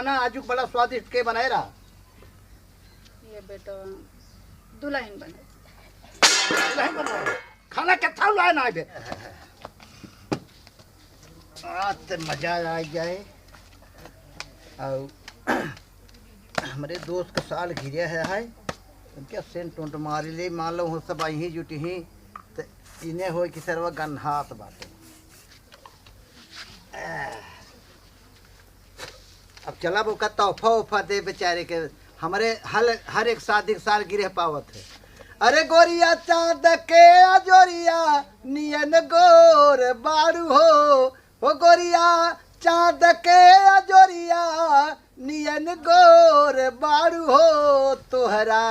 खाना आज बड़ा स्वादिष्ट के बनाए रहा। ये बेटा दुल्हन बने खाना कितना लाए ना बे आज तो मजा आ जाए। और हमारे दोस्त का साल घिरे है उनके सेंट उंट मारी ले मान लो सब यहीं जुटी ही तो इन्हें हो कि सरवा गन्हात बाटे। अब चला वो का तोहफा उफा दे बेचारे के हमारे हर एक शादी साल गिरे पावत है। अरे गोरिया चांद के अजोरिया नियन गोर बारू हो गोरिया चांद के अजोरिया नियन गोर बारू हो तोहरा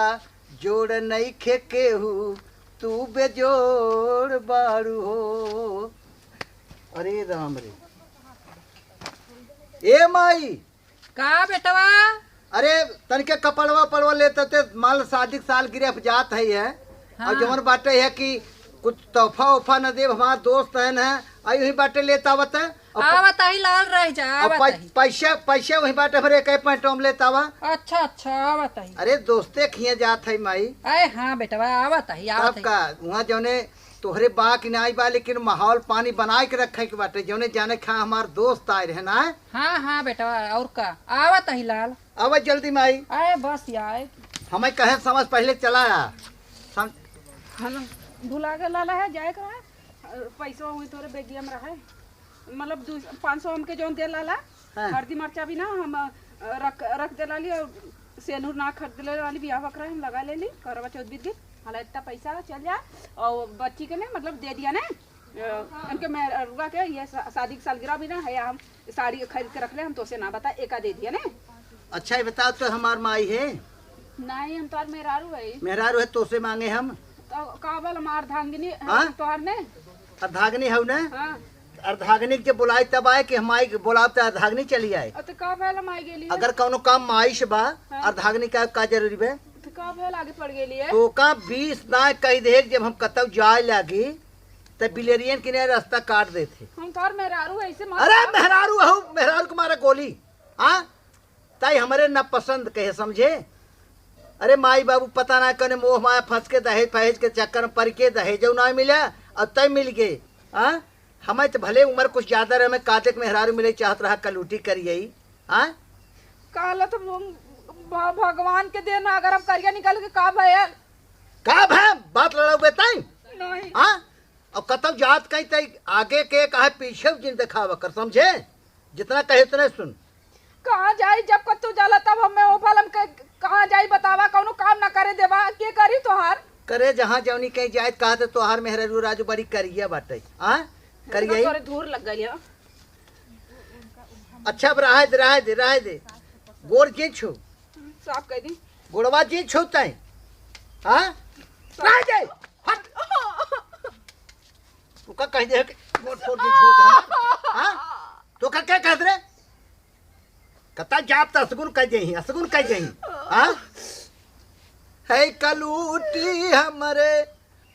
जोड़ नहीं खे केहू तू बेजोड़ बारू हो। अरे राम रे ए माई का बेटवा अरे तनके कपड़वा पड़वा लेते थे माल शादी साल गिरफ जात है। हाँ। और जमन बाटे है कि कुछ तोहफा उफा न दे हमारा दोस्त है ना आई वही बाटे लेता आवत है आवत ही लाल रह जा आवत ही पैसे वही बाटे भरे कई पैंटोम लेता वा। अच्छा अच्छा आवत ही अरे दोस्ते खिए जात है माई। अरे हाँ बेटवा आवत ही आवत ही का वहाँ जौने तोहरे बा कि नहीं बा लेकिन माहौल पानी बनाए के रखे के बाटे जौने जाने खा हमार दोस्त आए रहे ना। हाँ हाँ बेटवा और का आवत ही लाल अब जल्दी माई अरे बस यार हमें कहे समझ पहले चला भुला के लाला है जाए का है पैसा हुई तोरे बेगिया में रहा है मतलब 500 हमके जोन दे लाला। हाँ। हल्दी मरचा भी ना हम रख दे लाली और सेनूर ना खरीद ले वाली बियाह बकरा हम लगा ले ली करवा चौथ बीत गई हाला इतना पैसा चल जा और बच्ची के ने मतलब दे दिया ना उनके मैं रुका के ये शादी की सालगिरह भी ना है हम साड़ी खरीद के रख ले हम तो से ना बता एका दे दिया ना। अच्छा ये बताओ तो हमार माई है नहीं हम तोर मेहरारू है मेहरारू है तो से मांगे हम तो काबल मार धांगनी हाँ? तोहर ने अर्धाग्नि है ना हाँ अर्धाग्नि के बुलाए तब आए कि हमारी बुलाव तो अर्धाग्नि चली आए। तो का भेल हम आई गेली अगर कौनो काम माइश बा हाँ। अर्धाग्नि का जरूरी बे तो का भेल आगे पड़ गेली है तो का 20 ना कही दे जब हम कतौ जाए लागी तब बिलेरियन किने रास्ता काट देते। हम तोर मेहरारू ऐसे मत अरे मेहरारू हो मेहरारू को मारा गोली हाँ ताई हमारे ना पसंद कहे समझे। अरे माई बाबू पता ना कने मोह माया फंस के दहेज फहेज के चक्कर में पड़ के दहेज ना मिला अब तय मिल गए। हाँ हमें तो भले उम्र कुछ ज्यादा रहे हमें काते मेहरारू मिले चाहत रहा कलूटी करिए हाँ कहला तो भगवान के देना अगर हम करिया निकल के का भैया का भाई बात लड़ा बेताई नहीं हाँ और कतब जात कहीं तई आगे के कहा पीछे जिन दिखावा कर समझे जितना कहे उतना सुन। कहाँ जाई जब कतू जाला तब हमें ओ फलम के कहाँ जाई बतावा कौनो काम ना करे देवा के करी तोहार करे जहाँ जौनी कहीं जाए कहा तो तोहार मेहरारू राजू बड़ी करिया बाटे हाँ करिए तोरे धूर लग गई है। अच्छा अब रहे दे गोर जी छू साफ कह दी गोड़वा जी छू तय हाँ रह दे हट तू का कह दे गोड़ फोड़ जी छू हाँ तो का क्या कह रे कता जाप असगुन कह जही असगुन कह जही हाँ है कलूटी हमरे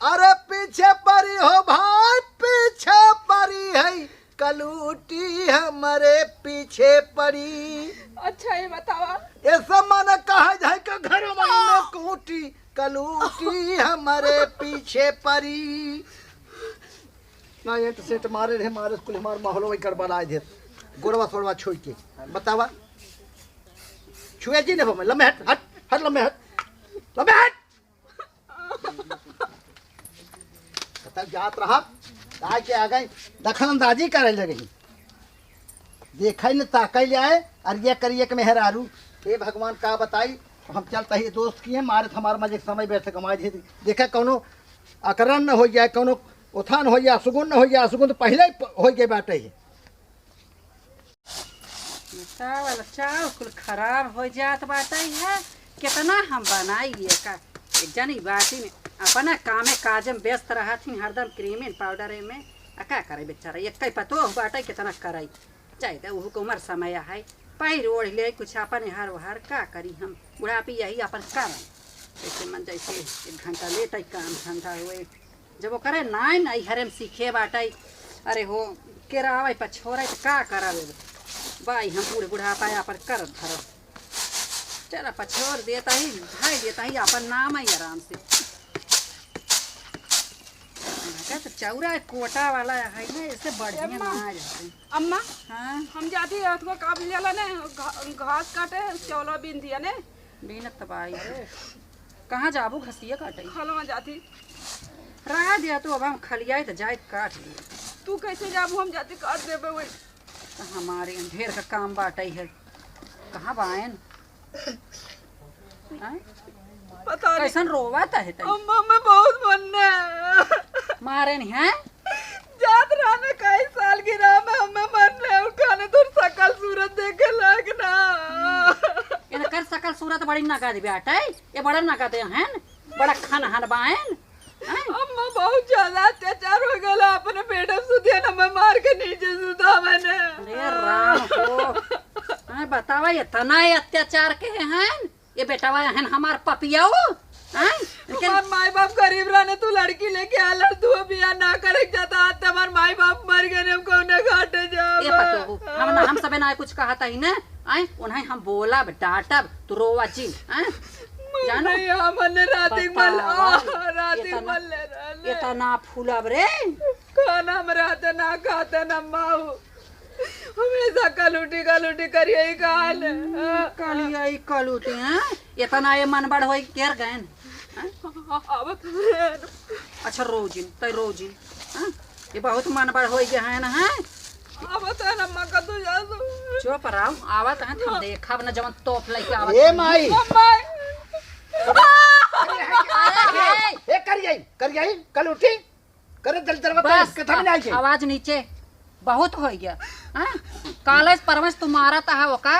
अरे पीछे परी हो भाई पीछे परी है कलूटी हमारे पीछे पड़ी। अच्छा ये बतावा ऐसा मन कहा जाए कि घर में कूटी कलूटी हमारे पीछे पड़ी ना ये तो सेट मारे रहे मारे स्कूल हमारे माहौल वही गड़बड़ा दे गोड़वा सोड़वा छोड़ के बतावा छुए जी ने लम्बे हट हट हट लम्बे हट जात रहा आके आ गए दखल अंदाजी करे लगे देखा न ताकई ले आए अरिया करिए के मेहरारू हे भगवान का बताई हम चलता ही दोस्त किए मारे हमारे मजे समय बैठे कमाए देखा कौनो अकरण न हो जाए कौनो उत्थान हो जाए सुगुन न हो जाए सुगुन तो पहले ही हो गए बाटे चावल चाव कुल खराब हो जात बाटे है कितना हम बनाइए का एक जनी बाटी में अपना कामे काज में व्यस्त रहती हरदम क्रीम पाउडर में क्या करे बेचारा एक पतो बाटे कितना कराई चाहे वो उम्र समय है पहिर ओढ़ ले कुछ अपन हार वहार का करी हम बुढ़ापी यही अपन कर जैसे मन जैसे 1 घंटा लेट काम धंधा हुए जब वो करे नाई नाई हरे में सीखे बाटे अरे हो केरा आवे पछोरे का करावे बाई हम पूरे बुढ़ापा पर कर धर चल पछोर देता ही भाई देता ही अपन नाम है आराम से क्या तो चौरा कोटा वाला है ना इससे बढ़िया ना जाते। अम्मा हाँ हम जाती है तो काब ले जाला ने घास काटे चौला बीन दिया ने बीनत बाई कहाँ जाबू घसिया काटे खलवा जाती रहा दिया तो अब हम खलियाई तो जाए काट लिए तू कैसे जाबू हम जाती काट देबे वही हमारे ढेर का काम बाटे है कहाँ बायन पता नहीं कैसन रोवाता है तई अम्मा मैं बहुत मरने मारे नहीं है जात रहने कई साल की राह में हमें मरने और खाने तो सकल सूरत देखे लगना ये कर सकल सूरत बड़ी नका दे बेटा ये बड़ा नका दे हैं बड़ा खान हन बायन अम्मा बहुत ज्यादा अत्याचार हो गया अपने बेटे सुधिया ना मैं मार के नीचे सुधा मैंने अरे राम को बतावा ये तना अत्याचार के हैं ये बेटावा हैं हमार पपियाओ तुम्हार माई बाप गरीब रहने तू लड़की लेके आ तू बिया ना करे जाता तुम्हार माई बाप मर गए हमको उन्हें घाटे जा ये पतो हम सबे ना कुछ कहा था ही ना उन्हें हम बोला डांटब तू रोवा जी जानो हमने राती मल ले ये तो ना फूलब रे खाना हमारे हाथे ना खाते ना माऊ हमेशा कलूटी करिए ही काल कलिया कलूटी हैं इतना ये मन बड़ होई केर गए अच्छा रोजिन तय रोजिन ये बहुत मन बड़ होई गए हैं ना हैं अब तो ना मका तो जा चुप रहो आवत हैं हम देखब ना जवन तोप लेके आवत ए माई ए करिए कल उठी करे दल दरवा बस कथा में आई आवाज नीचे बहुत हो गया कॉलेज परवश तुम्हारा था वो का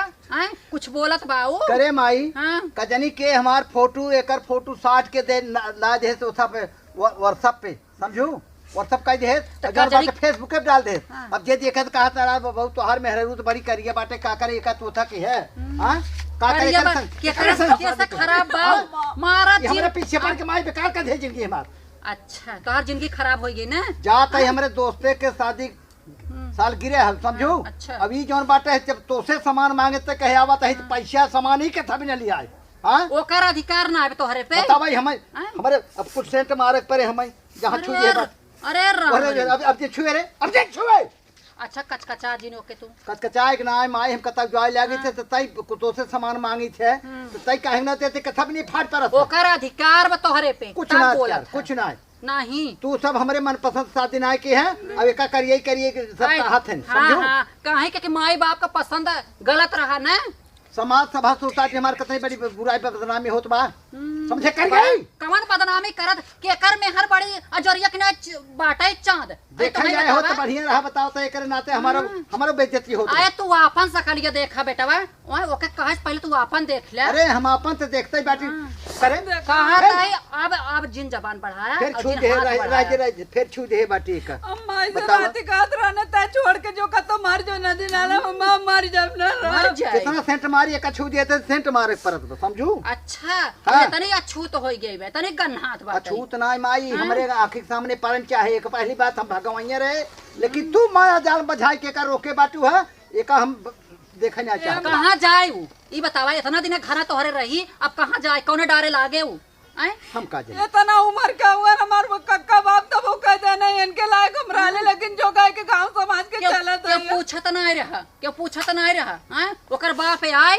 कुछ बोलत बाऊ करे माई हाँ? कजनी के हमार फोटो एकर फोटो साट के दे ला दे तो था पे व्हाट्सएप पे समझू व्हाट्सएप का दे अगर बाटे फेसबुक पे डाल दे हाँ। अब जे देखत कहा तारा बहुत तोहार मेहरू तो बड़ी करिए बाटे का करे एका तोथा की है हां का करे कैसा खराब बाऊ मारा ये हमारे पीछे पड़ के माई बेकार कर दे जिंदगी हमार अच्छा तोहार जिंदगी खराब हो गई ना जात है हमारे दोस्ते के शादी साल गिरे है समझो अच्छा। अभी जौन बाटे है जब तोसे सामान मांगे तो कहे आवत है पैसा सामान ही के था भी न लिया है हां ओकर अधिकार ना है तोहरे पे बता भाई हमारे अब कुछ सेंट मारे परे हमें जहां छू दिए बात अरे राम अब जे छुए रे अब जे छुए अच्छा कचकचा जिनो के तू कचकचाए के ना माई हम कतक जाय लागी थे तो तई तोसे सामान मांगी थे तो तई काहे ना देते कथा भी नहीं फाट परत ओकर अधिकार बा तोहरे पे कुछ ना यार कुछ ना नहीं तू सब हमारे मनपसंद शादी ना के हैं अब एका करिए सब हाथ है समझो हां काहे के माई बाप का पसंद गलत रहा ना समाज सभा सोसाइटी हमारे कितनी बड़ी बुराई पर बदनामी होत बा समझे कर गई कवन बदनामी करत केकर में हर बड़ी अजरिया के ना बाटे चांद देखा जाए हो तो बढ़िया रहा बताओ तो एकर नाते हमारो बेइज्जती होत आए तू आपन सकलिया देखा बेटवा ओए ओके कहस पहले तू आपन देख ले अरे हम अपन तो देखते ही बाटी करे कहा रही अब जिन जबान बढ़ाया फिर और छू जिन दे हाथ बढ़ाया। राज फिर छू दे बाटी का अम्मा इसे राती कात रहने तय छोड़ के जो का तो मार जो नदी नाला अम्मा मार जब ना मर जाए कितना सेंट मारी एक छू दिए तो सेंट मारे परत समझू अच्छा हाँ। तनी अछूत हो गई बे तनी गन्हात बात अछूत ना माई हमारे आंखी के सामने परन चाहे एक पहली बात हम भगवाइया रहे लेकिन तू माया जाल बझाई के का रोके बाटू है एक हम देखे ना चाहत कहाँ जाए वो ई बतावा इतना दिन घर तोहरे रही अब कहाँ जाए कौने डारे लागे वो आए हम का जाए इतना उम्र का हुआ हमार कक्का बाप तब वो कहते नहीं इनके लायक हम रहले लेकिन जो कहे के गांव समाज के चलत क्यों पूछत नहीं रहा क्यों पूछत नहीं रहा हैं ओकर बाप आए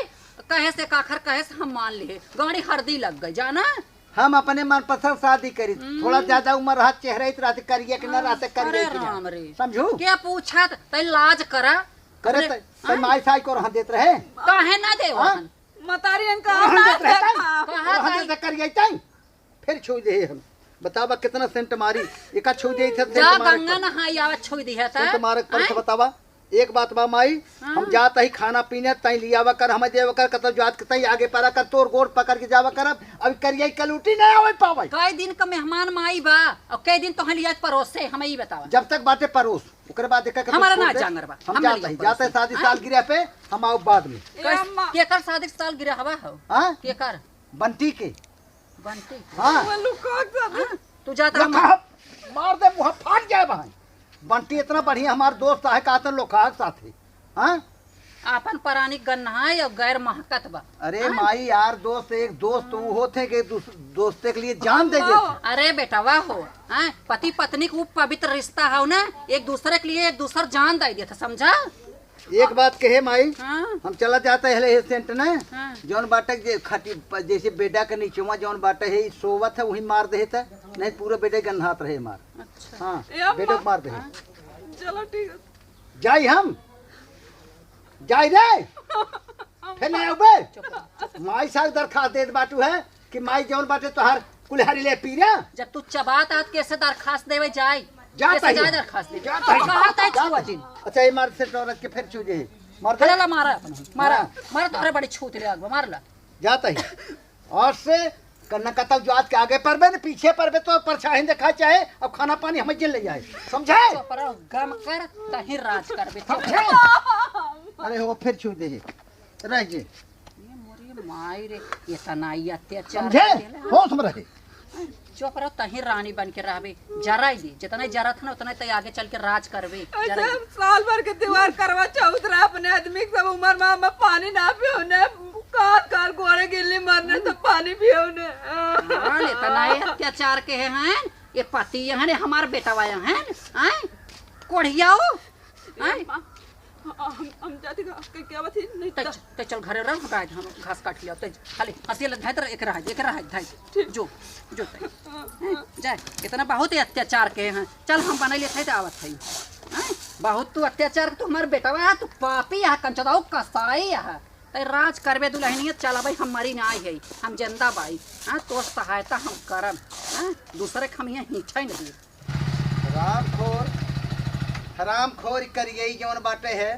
कहे से काखर कहे से हम मान लिए गाड़ी हरदी लग गई जाना हम अपने मनपसंद शादी करी थोड़ा ज्यादा उम्र रहा चेहरा इतना करिए कि न रहते अरे करिए राम रे समझू क्या पूछत तै लाज करा करे तो माई साई को रह देत रहे काहे ना दे वहन मतारी इनका रह देत रहे कहा रह देत करिए ताई फिर छू दे हम बतावा कितना सेंट मारी एका छू दे थे जा गंगा नहाई आवत छोड़ दी है सेंट मारे पर से बतावा एक बात बा माई हम जात ही खाना पीने तई लियावा कर हमें देवा कर कत जात के तई आगे पारा कर तोर गोड़ पकड़ के जावा कर अब करिए कलूटी नहीं आवे पावे कई दिन का मेहमान माई बा और कई दिन तोहन लिया परोसे हमें ही बतावा जब तक बाटे परोस ओकरे बाद एक हमारा ना जांगर बा हम जाते ही जाते शादी साल गिरे पे हम आओ बाद में केकर शादी साल गिरा हवा हो हां केकर बंटी के बनती हां तू जाता मार दे मुंह फाट जाए भाई बंटी इतना बढ़िया हमार दोस्त है कहते लोग साथी हाँ आपन परानी गन्हाई और गैर महकत बा। अरे माई यार दोस्त एक दोस्त होते के दोस्ते के लिए जान दे देते। अरे बेटा वाह हो, पति पत्नी को पवित्र रिश्ता हो ना, एक दूसरे के लिए एक दूसरा जान दे देता, समझा। एक बात कहे माई, हाँ। हम चला जाते है सेंट ने हाँ। जौन बाटे जे खटी जैसे बेटा के नीचवा जौन बाटे है सोवत है वही मार दे था, नहीं पूरा बेटे गन्हात रहे मार। अच्छा। हाँ बेटे को मार दे। चलो ठीक है। जाई हम जाई रे फिर नहीं उबे माई साल दरखास्त देत बाटू है कि माई जौन बाटे तोहार कुल्हाड़ी ले पी रहा। जब तू चबात आत कैसे दरखास्त देवे जाए, जाता कैसे ही। जाए दरखास्त देवे, जाता ही। कहत है जाता ही। अच्छा ये मार से टोरक के फिर चूजे मार दे। ला मारा अपन, मारा हाँ। मारा तोहरे बड़ी छूत ले आगवा, मार ला। जाता ही और से करना कतल जो आज के आगे परबे न पीछे परबे तो परछाई देखा चाहे अब खाना पानी हमें जिल ले जाए, समझे। पर गम कर तही राज करबे। समझे। अरे हो फिर छू दे रह जे ये मोरी माई रे, ये तनाई अत्याचार समझे होश में रहे। चुप रहो, तही रानी बन के रहबे, जरा दी जितना जरा था ना उतना तय आगे चल के राज करबे। जरा सब साल भर के त्योहार करवा चौथ रहा अपने आदमी सब उम्र में पानी ना पियो ने, कार कार गोड़े गिल्ली मारने तो पानी पियो ने। हाँ ले तनाई अत्याचार के हैं, ये पति यहाँ ने हमार बेटा वाया हैं, कोढ़ियाओ हम जाती क्या बात नहीं ते चल घरे रह, हम घास काट लिया, ते खाली हंसी लग धाय एक रहा धाय जो जो जाए। इतना बहुत ही अत्याचार के हैं, चल हम बना लिए थे आवत है। बहुत तू अत्याचार, तू हमारे बेटा वा तू पापी यहाँ कंचदाऊ कसाई यहाँ ते राज करबे दुल्हनिया। चला भाई हम मरी ना आई है, हम जिंदा बाई। हाँ तो सहायता हम करम, दूसरे के हम यहाँ हिंचा नहीं। हराम खोर करिए जौन बाटे है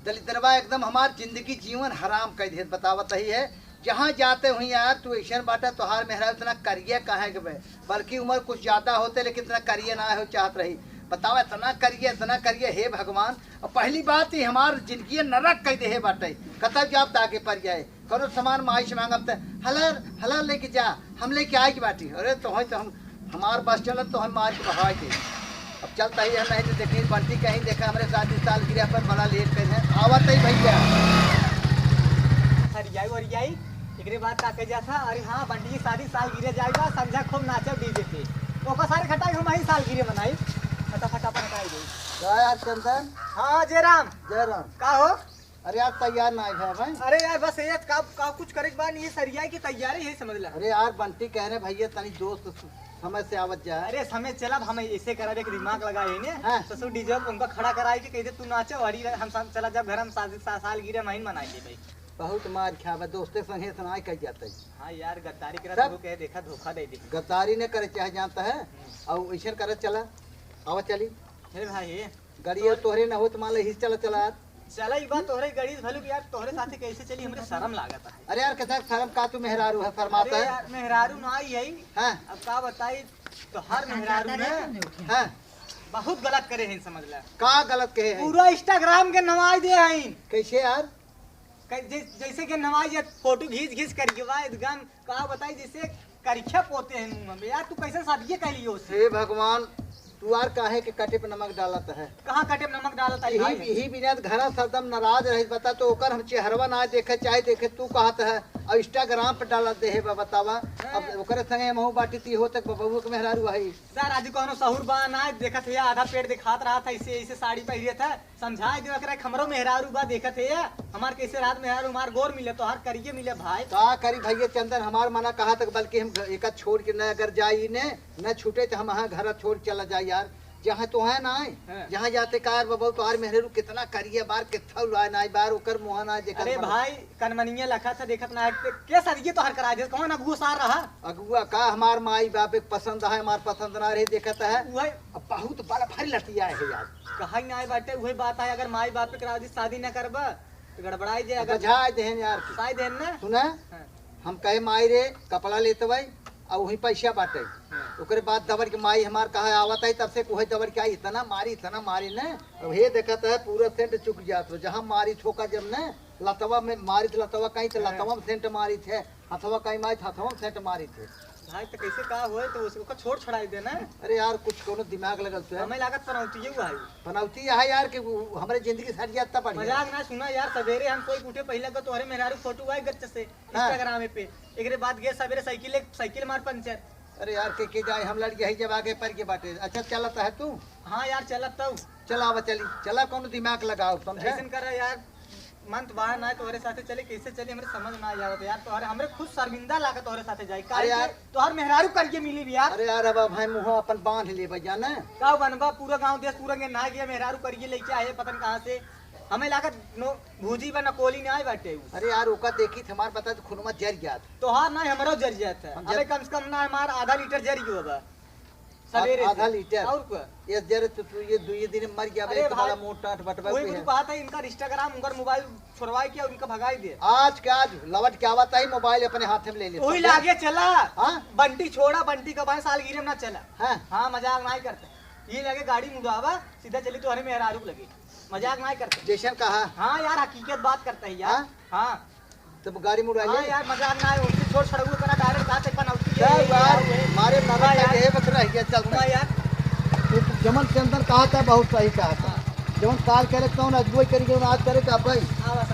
दलितरवा एकदम हमार जिंदगी जीवन हराम कर दे बतावत ही है। जहाँ जाते हुई यार तू ऐसा बाटा तोहार मेहरा इतना करिए कहे के बल्कि उम्र कुछ ज्यादा होते लेकिन इतना करिए ना हो चाहत रही। बतावा इतना करिए हे भगवान। और पहली बात ही हमार जिंदगी नरक कह दे है बाटे, कतब जाब ताके पर जाए करो सामान माई से मांगब तो हलर हलर लेके जा, हम लेके आए की बाटी। अरे तो हम हमार बस चलत तो हम मार के बहाए थे। अब चलता ही है नहीं तो देखी बंटी कहीं देखा हमारे 7 साल गिरा पर बड़ा लेट कर है आवत ही भैया हरियाई वरियाई एकरे बाद का कह जाता। अरे हाँ बंटी की शादी साल गिरे जाएगा, समझा खूब नाचब डीजे पे ओका सारे खटाई हम ही साल गिरे मनाई फटाफट अपन हटाई दे। क्या यार चंदन। हाँ जयराम का हो। अरे यार तैयार ना है भाई। अरे यार बस ये का कुछ करे के बाद ये सरिया की तैयारी है समझ ला। अरे यार बंटी कह रहे भैया तनी दोस्त समय से आवत जाए। अरे समय चला हम ऐसे करा के दिमाग लगाए ने हाँ। ससुर डीजे उनका खड़ा कराई के कहते तू नाचो हरी हम चला जब घर हम साल गिरे महीन मनाई ले भाई। बहुत मार खावे दोस्ते संगे सुनाई कह जाता है। हाँ यार गद्दारी सब। करा कह देखा धोखा दे दी। गद्दारी ने करे चाहे जानता है और ऐसा करे चला आवत चली अरे भाई गाड़ी तोहरे न हो तो मान लो हिस चला चला। चला ई बात तोहरे गड़ी भलू यार तोहरे साथे कैसे चली हमरे शर्म लागत है। अरे यार कैसा शर्म का तू मेहरारू है शर्माता अरे है। यार मेहरारू ना आई है। हाँ अब का बताई तो हर मेहरारू ने हाँ बहुत गलत करे हैं समझ ला। का गलत कहे है पूरा इंस्टाग्राम के नवाज दे हैं कैसे यार। जैसे कि नवाज फोटो घींच कर एकदम का बताई जैसे करिछा पोते हैं मुंह में। यार तू कैसे शादी कर लियो उससे। हे भगवान तू यार काहे के कटे पे नमक डालत है। कहाँ कटे में नमक डालता है भाई। यही बिना घरा सरदम नाराज रही बता तो ओकर हम चेहरवा ना देखे चाहे देखे तू कहत है और इंस्टाग्राम पे डालत दे है बतावा। अब ओकर संगे महू बाटी ती हो तक बबुआ के मेहरारू है। सर आज कोनो सहूर बा ना देखत है आधा पेट दिखात रहा था ऐसे ऐसे साड़ी पहने था समझाए दे ओकरा खमरो मेहरारू बा देखत है हमार कैसे रात मेहरारू हमार गोर मिले तो हर करिए मिले भाई। का करी भैया चंदन हमार मना कहा तक बल्कि हम एक छोड़ के न अगर जाई ने न छूटे तो हम यहाँ घर छोड़ चला जाए यार जहाँ तो है ना जहाँ जाते कार बबू तोहार मेहरेरू कितना करिए बार कितना उड़ाए ना बार ओकर मुहा ना देखा। अरे भाई कनमनिया लखा था देखत ना क्या सरिये तो हर करा दे कौन अगुआ सार रहा अगुआ का हमार माई बाप एक पसंद है हमार पसंद ना रहे देखता है वही अब बहुत बड़ा भारी लटिया है यार। कहा ना आए बाटे वही बात है अगर माई बाप करा दी शादी न करबा तो गड़बड़ाई जाए अगर बझा देहन यार शायद है ना सुना हम कहे माई रे कपड़ा लेते भाई और वही पैसा बांटे ओकरे बाद दबर के माई हमार कहा आवत है तब से कोई दबर के आई इतना मारी ने अब हे देखता है पूरा सेंट चुक जात हो जहाँ मारी ठोका जब ने लतवा में मारी थे लतवा कहीं तो लतवा में सेंट मारी थे हथवा कहीं मारी हथवा में सेंट मारी थे भाई तो कैसे का हुए तो उसको छोड़ छुड़ाई देना। अरे यार कुछ कोनो दिमाग लगल तो है। हमें लागत पनौती है भाई। पनौती है यार कि हमारे जिंदगी सट जाता पड़ मजाक ना सुना यार, सवेरे हम कोई उठे पहले का तोहरे मेहरारू फोटो आई गच्चे से इंस्टाग्राम पे, एक बाद गए सवेरे साइकिल मार पंचर। अरे यार के जाए हम लड़के ही जब आगे पर के बाटे। अच्छा चलता है तू? हाँ यार चलत तब चला अब चली चला कोनो दिमाग लगाओ समझे। ऐसन कर यार मन तो बाहर ना है तोहरे साथे चले, कैसे चले हमरे समझ ना आवत यार। तोहरे हमरे खुद शर्मिंदा लागा तोहरे साथे जाई का यार। तोहर मेहरारू करके मिली भी यार। अरे यार अब भाई मुंह अपन बांध ले भैया ना का बनबा पूरा गांव देश पूरा के ना गया मेहरारू करके लेके आए पतन कहां से। हमें लागत नो भूजी बा नकोली नहीं आए बाटे। अरे यार ओका देखी हमार बता तो खुनमा जर गया तोहार ना हमरो जर जात है। अबे कम से कम ना हमार आधा लीटर जर गयो बा सवेरे आधा लीटर और को ये जरे तो तू ये 2 दिन मर गया बे तो बड़ा मोटा बटवा कोई मुझे बात है इनका इंस्टाग्राम उनका मोबाइल छुड़वाए के और उनका भगाई दे। आज के आज लवट क्या बात है मोबाइल अपने हाथ में ले ले वही लागे चला। हां बंटी छोड़ा बंटी का भाई साल गिरे ना चला। हां मजाक नहीं करते। ये लगे गाड़ी मुड़ावा सीधा चली तो हरे मेहरारू लगे। मजाक नहीं करते जैसन कहा। हाँ यार हकीकत बात करता है यार। हाँ तब गाड़ी मुड़ा ले यार मजाक ना है उनसे छोड़ छड़ू करा डायरेक्ट बात है पनौती चल यार मारे नगा है बकरा है चल यार। तो जमन के अंदर कहा था बहुत सही कहा था। जमन काल करे कौन अगुवाई करेंगे आज करे का भाई। हां बस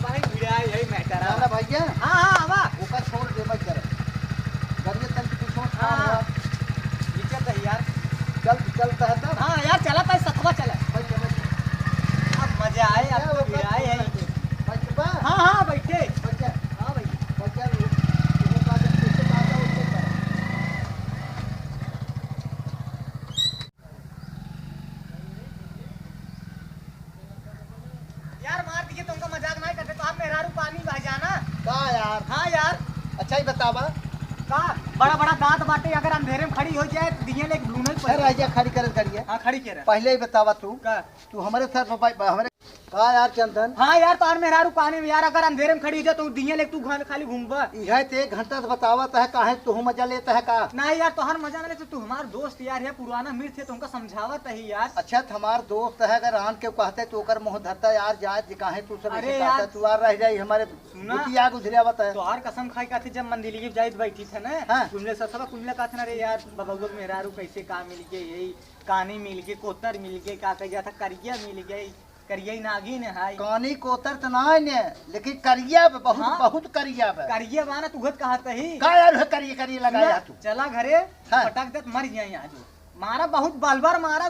भाई भिड़ा यही मैटर है ना भैया। हां आवा ऊपर छोड़ दे मत कर करिए तन की छोड़। हां नीचे तो यार चलता है तब। हां यार चला भाई सतवा चला भाई अब मजा आए अब तो भिड़ा है यही बचबा। हां बैठे बच्चा हां भाई बच्चा वो का कैसे आता उससे यार मार दिए तुमका मजाक नहीं करते तो आप मेहरारू पानी भाई जाना का यार। हाँ यार अच्छा ही बतावा का बड़ा बड़ा दांत बाटे अगर अंधेरे में खड़ी हो जाए दिए ले ढूंढल सर राजा खड़ी कर करिए। हाँ खड़ी के रहा पहले ही बतावा तू का तू हमारे साथ हमारे का यार चंदन। हाँ यार तो मेहरारू पानी में यार अगर अंधेरे में खड़ी हो जाए तो दिए ले तू खाली घूमबा। यह तो 1 घंटा से बतावत है काहे तू मजा लेता है का। नहीं यार तो मजा ना ले तो तू हमार दोस्त यार है पुराना मित्र थे तुमका समझावत है यार। अच्छा हमार दोस्त है अगर आन के कहते तो ओकर मुंह धरता यार जाए काहे तू सब अरे ऐसे यार। कहता तू आ रह जाई हमारे सुना। बुटिया गुजरियावत है। तो कसम खाई का थी जब मंदिर की जाइत बैठी थे ना हाँ। कुमले सब कुमले का थे ना रे यार बाबा मेहरारू कैसे का मिल गए यही कानी मिल गए कोतर मिल गए का कह गया था करिया मिल गई करिया नागिन है कानी कोतर तो ना ने लेकिन करिया बहुत हाँ। बहुत करिया बे। करिया बाना तुहत कहा ही का यार है करिए करिए लगाया तू। चला घरे हाँ। पटक देत मर गया यहाँ जो मारा बहुत बाल-बार मारा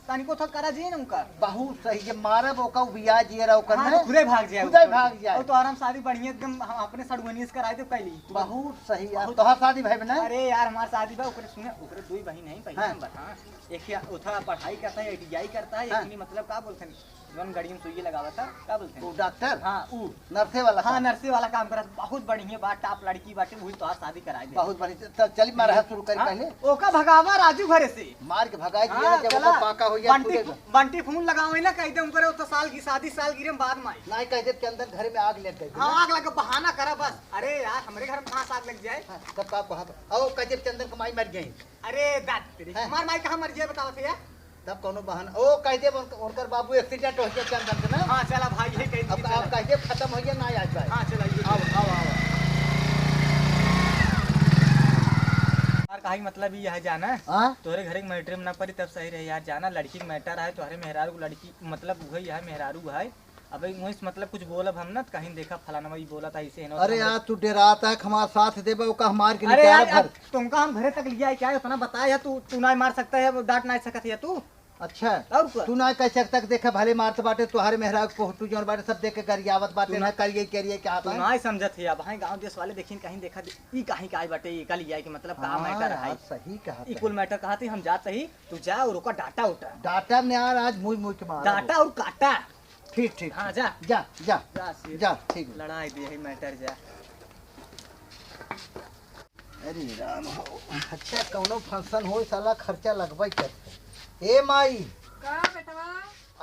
तानी को था करा जी ना उनका बहुत सही जब मारे वो का बिया जी रहा ओकर हाँ, ने तो खुदे भाग जाए खुदे भाग जाए। और तो आराम शादी बढ़िया एकदम हम अपने सड़ुगनी से कराए थे पहली बहुत सही यार तोहार शादी भाई बना। अरे यार हमार शादी बा ओकरे सुने ओकरे 2 बहन है पहले हाँ। नंबर। हां एक उठा पढ़ाई करता है आईटीआई करता है हाँ। एक मतलब का बोलते हैं जौन गाड़ी में सुई लगावा था का बोलते हैं तू डॉक्टर हां ऊ नर्से वाला हां नर्से वाला काम करत बहुत बढ़िया बात टॉप लड़की बाटे वही तो शादी कराए दे बहुत बढ़िया तो चली मारा शुरू कर पहले ओका भगावा राजू घरे से मार के भगाई हाँ, दिया जब चला। वो पाका हो गया बंटी बंटी फोन लगावे ना कह दे उनकरे तो साल की शादी साल गिरे बाद में आई। नहीं कहते के अंदर घर में आग लग गई। हाँ आग लगा बहाना करा बस। अरे यार हमारे घर में कहाँ से आग लग जाए। तब का कहा ओ कहते चंदन कमाई मर गई। अरे दाद तेरी हाँ। हमार माई कहाँ मर जाए बताओ तो यार। तब कोनो बहाना ओ कहते उनकर बाबू एक्सीडेंट हो गया चंदन से ना। हाँ चला भाई ये कह अब आप कहते खत्म हो गया ना आज भाई। हाँ चला ये आओ आओ आओ यार कहीं मतलब ये है जाना हां तोरे घरे मैटर में ना पड़ी तब सही रहे यार जाना लड़की के मैटर है तोहरे मेहरारू लड़की मतलब वही है मेहरारू है। अब वही मतलब कुछ बोलब हम ना कहीं देखा फलाना वही बोला था ऐसे है। अरे यार तू डराता है हमारा साथ देबे ओका हमार के अरे निकाल यार घर। तुमका हम घरे तक लिया है क्या उतना बताया तू ना मार सकता है डांट ना सकता है तू। अच्छा और क्या? तू ना कह सकता देखा भले मारत बाटे तोहरे मेहरा को तू जोन बाटे सब देख के गरियावत बाटे ना करिए करिए क्या तू आता ना समझत है अब गांव देश वाले देखिन कहीं देखा ई कहीं का बाटे ये कल लिया कि मतलब का मैटर है सही कहा ई कुल मैटर कहते हम जाते ही तू जा और ओका डाटा उठा डाटा में यार आज मुई मुई के मार डाटा और काटा। ठीक ठीक हाँ जा जा जा जा सिर। जा ठीक लड़ाई दे मैटर जा। अरे राम हो अच्छा कौनो फंक्शन हो साला खर्चा लगबै करते ए माई का बेटवा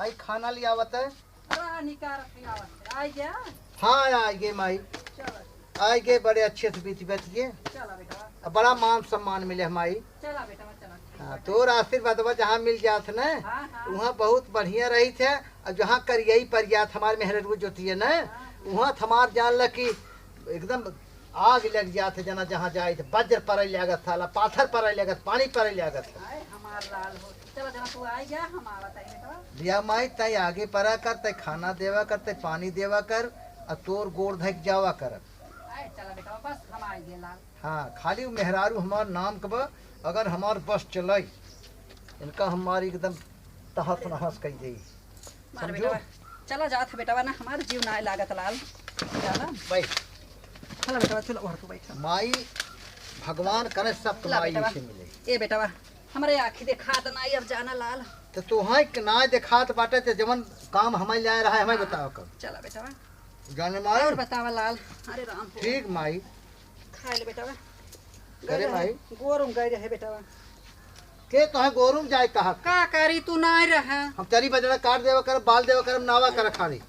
आई खाना ले आवत है। अरे निकार खिलावत आई गया। हाँ आ गए माई चलो आ गए बड़े अच्छे से बीच बैठ गए चला बेटवा बड़ा मान सम्मान मिले माई। चला बेटवा चला। हाँ तोर आशीर्वाद जहाँ मिल जात न हाँ हाँ वहाँ बहुत बढ़िया रही थे और जहाँ करियई पर जात हमारे मेहररू जोतिए न वहाँ हमार जान ल कि एकदम आग लग जाते जना जहाँ जाए थे वज्र पर लागत साला पाथर पर लागत पानी पर लागत आए हमार लाल हो चलो जना तू आई जा हम आवत आई बेटा लिया माई तय आगे परा कर तय खाना देवा कर तय पानी देवा कर और तोर गोड़ धक जावा कर आए चला बेटा बस हम आई गए लाल हाँ खाली उ मेहरारू हमार नाम कब अगर हमार बस चले इनका हमारी एकदम तहस नहस कही जाई मार समझो? बेटा चला जात है बेटा ना हमार जीव ना लागत लाल चला भाई चला बेटा चलो और तू बैठ माई भगवान करे सब ला तुम्हारी बेटा से मिले ए बेटा हमारे आँखी देखा तो नहीं अब जाना लाल तो तुहाई के ना दिखात बाटे ते जवन काम हमें ले रहा है हमें बताओ कर चला बेटा जाने और मार बतावा लाल अरे राम हो ठीक माई खाए ले बेटा करे भाई गोरुम गए रहे बेटा के तोहे गोरुम जाए कहा का करी तू ना रहा हम चरी बजड़ा काट देवा कर बाल देवा कर नावा कर खाली